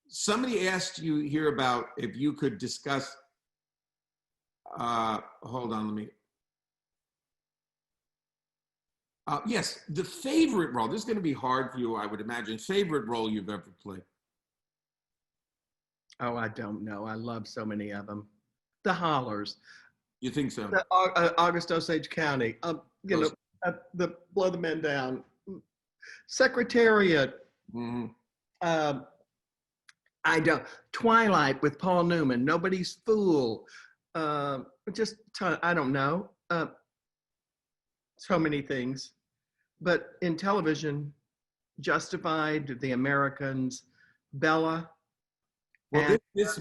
Somebody asked you here about if you could discuss, hold on, let me. Yes, the favorite role. This is going to be hard for you, I would imagine. Favorite role you've ever played? Oh, I don't know. I love so many of them. The Hollers. You think so? The August Osage County. The Blow the Men Down. Secretariat. Mm-hmm. I don't. Twilight with Paul Newman. Nobody's Fool. I don't know. So many things. But in television, Justified, The Americans, Bella. Well, this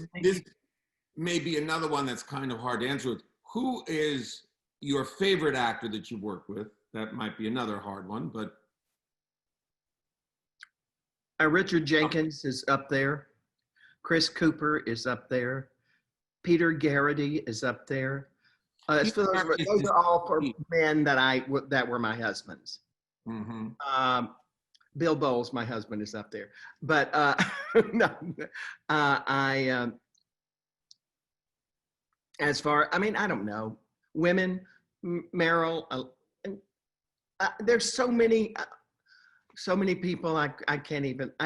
may be another one that's kind of hard to answer. Who is your favorite actor that you work with? That might be another hard one, but. Richard Jenkins is up there. Chris Cooper is up there. Peter Garrity is up there. Those are all for men that were my husbands. Mm-hmm. Bill Bowles, my husband, is up there. But no, as far, I don't know. Women, Meryl, there's so many people I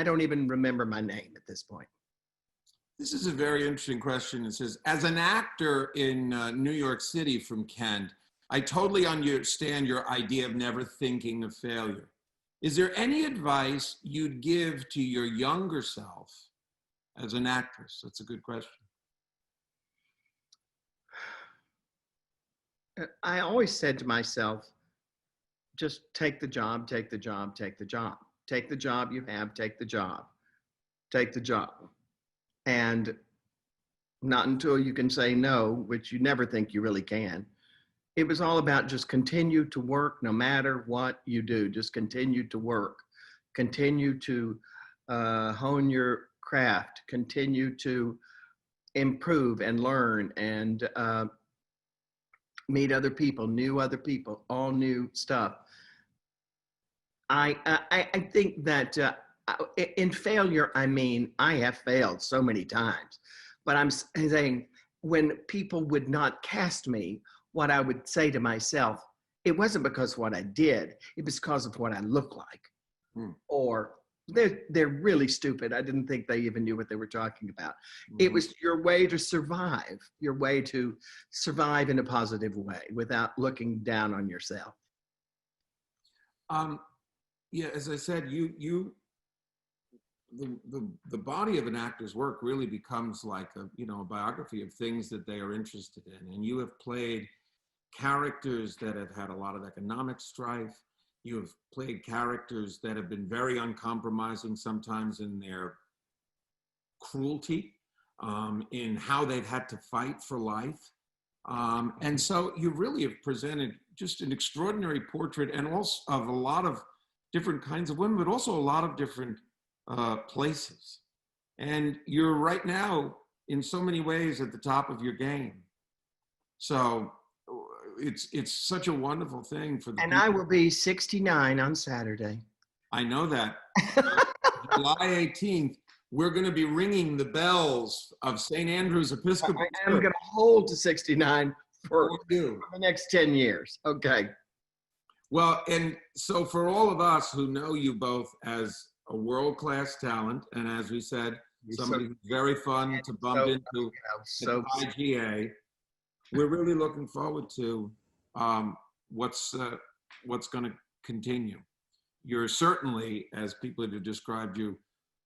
don't even remember my name at this point. This is a very interesting question. It says, as an actor in New York City from Kent, I totally understand your idea of never thinking of failure. Is there any advice you'd give to your younger self as an actress? That's a good question. I always said to myself, just take the job, take the job, take the job. Take the job you have, take the job. Take the job. And not until you can say no, which you never think you really can. It was all about just continue to work no matter what you do. Just continue to work. Continue to hone your craft. Continue to improve and learn and meet other people, all new stuff. I think that in failure, I have failed so many times, but I'm saying when people would not cast me, what I would say to myself, it wasn't because of what I did, it was because of what I look like. Or they're really stupid. I didn't think they even knew what they were talking about. It was your way to survive in a positive way without looking down on yourself. Yeah, as I said, you the body of an actor's work really becomes like a biography of things that they are interested in. And you have played characters that have had a lot of economic strife. You have played characters that have been very uncompromising sometimes in their cruelty, in how they've had to fight for life. And so you really have presented just an extraordinary portrait, and also of a lot of different kinds of women, but also a lot of different places. And you're right now in so many ways at the top of your game. So it's such a wonderful thing for the And people. I will be 69 on Saturday. I know that. July 18th, we're going to be ringing the bells of St. Andrew's Episcopal Church. I'm going to hold to 69 for you. the next 10 years. Okay. Well, and so for all of us who know you both as a world-class talent, and as we said, somebody who's very fun to bump into at IGA, we're really looking forward to what's going to continue. You're certainly, as people have described you,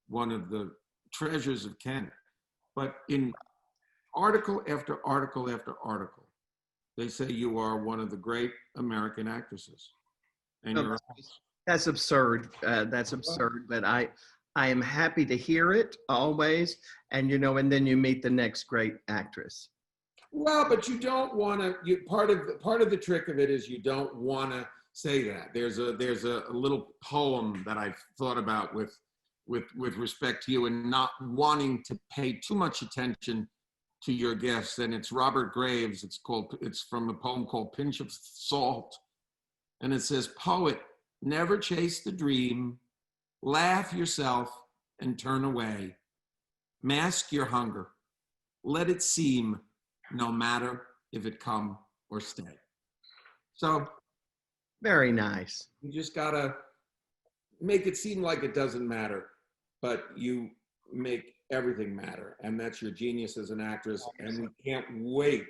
one of the treasures of Kent. But in article after article after article, they say you are one of the great American actresses. And that's absurd. That's absurd. But I am happy to hear it always. And and then you meet the next great actress. Well, but you don't want to. Part of the trick of it is you don't want to say that. There's a little poem that I've thought about with respect to you, and not wanting to pay too much attention to your gifts. And it's Robert Graves. It's from a poem called Pinch of Salt. And it says, "Poet, never chase the dream, laugh yourself and turn away. Mask your hunger, let it seem, no matter if it come or stay." So very nice. You just gotta make it seem like it doesn't matter, but you make everything matter. And that's your genius as an actress. And we can't wait.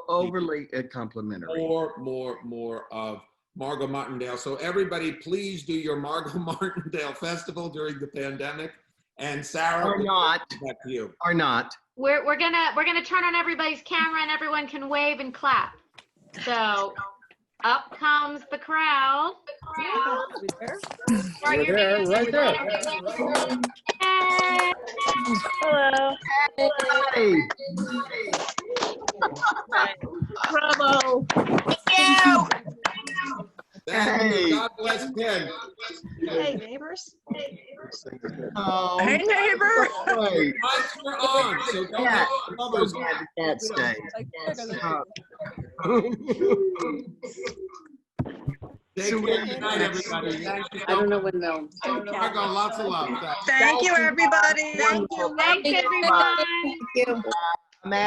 Overly complimentary. More of Margo Martindale. So everybody, please do your Margo Martindale Festival during the pandemic. And Sarah, or not, back to you. Or not. We're gonna turn on everybody's camera and everyone can wave and clap. So up comes the crowd. Right there. Hello. Hey. Bravo. Thank you. Hey. God bless Ken. Hey, neighbors. Oh, Hey, neighbor. Wait. Lights are on, so don't let the others. Can't stay. Take care. Good night, everybody. Thank you. I don't know when they'll. Margo, lots of love. Thank you, everybody. Thanks, everyone. Thank you. Matt.